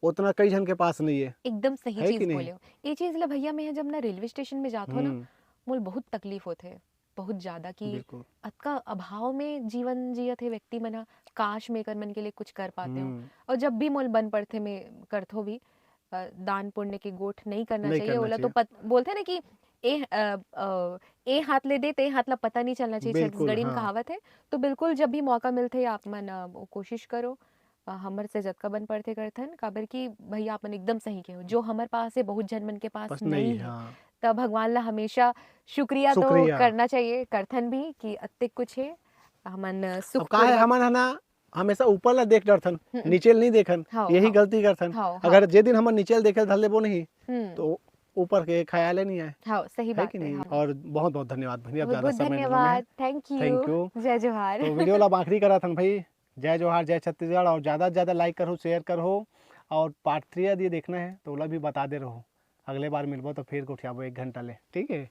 उतना कई जन के पास नहीं है एकदम सही चीज बोले हो ये चीज ला भैया मैं जब ना रेलवे स्टेशन में जात हो ना मोल बहुत तकलीफ होते बहुत ज्यादा कि अतका अभाव में जीवन जिया थे व्यक्ति मना काश में कर मन के लिए कुछ कर पाते हो और जब भी मोल बन पड़ते में करथो भी दान पुण्य के गोठ नहीं करना चाहिए बोला तो बोलते ना कि ए हाथ ले दे ते हाथ ला पता नहीं चलना चाहिए छत्तीसगढ़ी में कहावत है तो बिल्कुल जब भी मौका मिलते आप मन कोशिश करो हमर से जतका बन पड़ते करथन काबर की भैया अपन एकदम सही के हो जो हमारे पास है बहुत जन मन के पास नहीं है तब भगवान ला हमेशा शुक्रिया तो करना चाहिए करथन भी कि अत्ते कुछ है हमन सुख का है हमन हना हमेशा ऊपर ला देख डरथन नीचे नहीं देखन यही गलती करथन अगर जे दिन हमन नीचे देखे धर लेबो नहीं तो ऊपर के ख्याल नहीं आए हाँ सही बात है नहीं और बहुत बहुत धन्यवाद भैया आप ज्यादा समय धन्यवाद थैंक यू जय जोहार तो वीडियो ला आखिरी करा थन भाई जय जोहार जय छत्तीसगढ़ और ज़्यादा से ज़्यादा लाइक करो शेयर करो और पार्ट 3 यदि देखना है तो ओला भी बता दे रहो अगले बार मिलबो तो फिर उठियाबो 1 घंटा ले ठीक है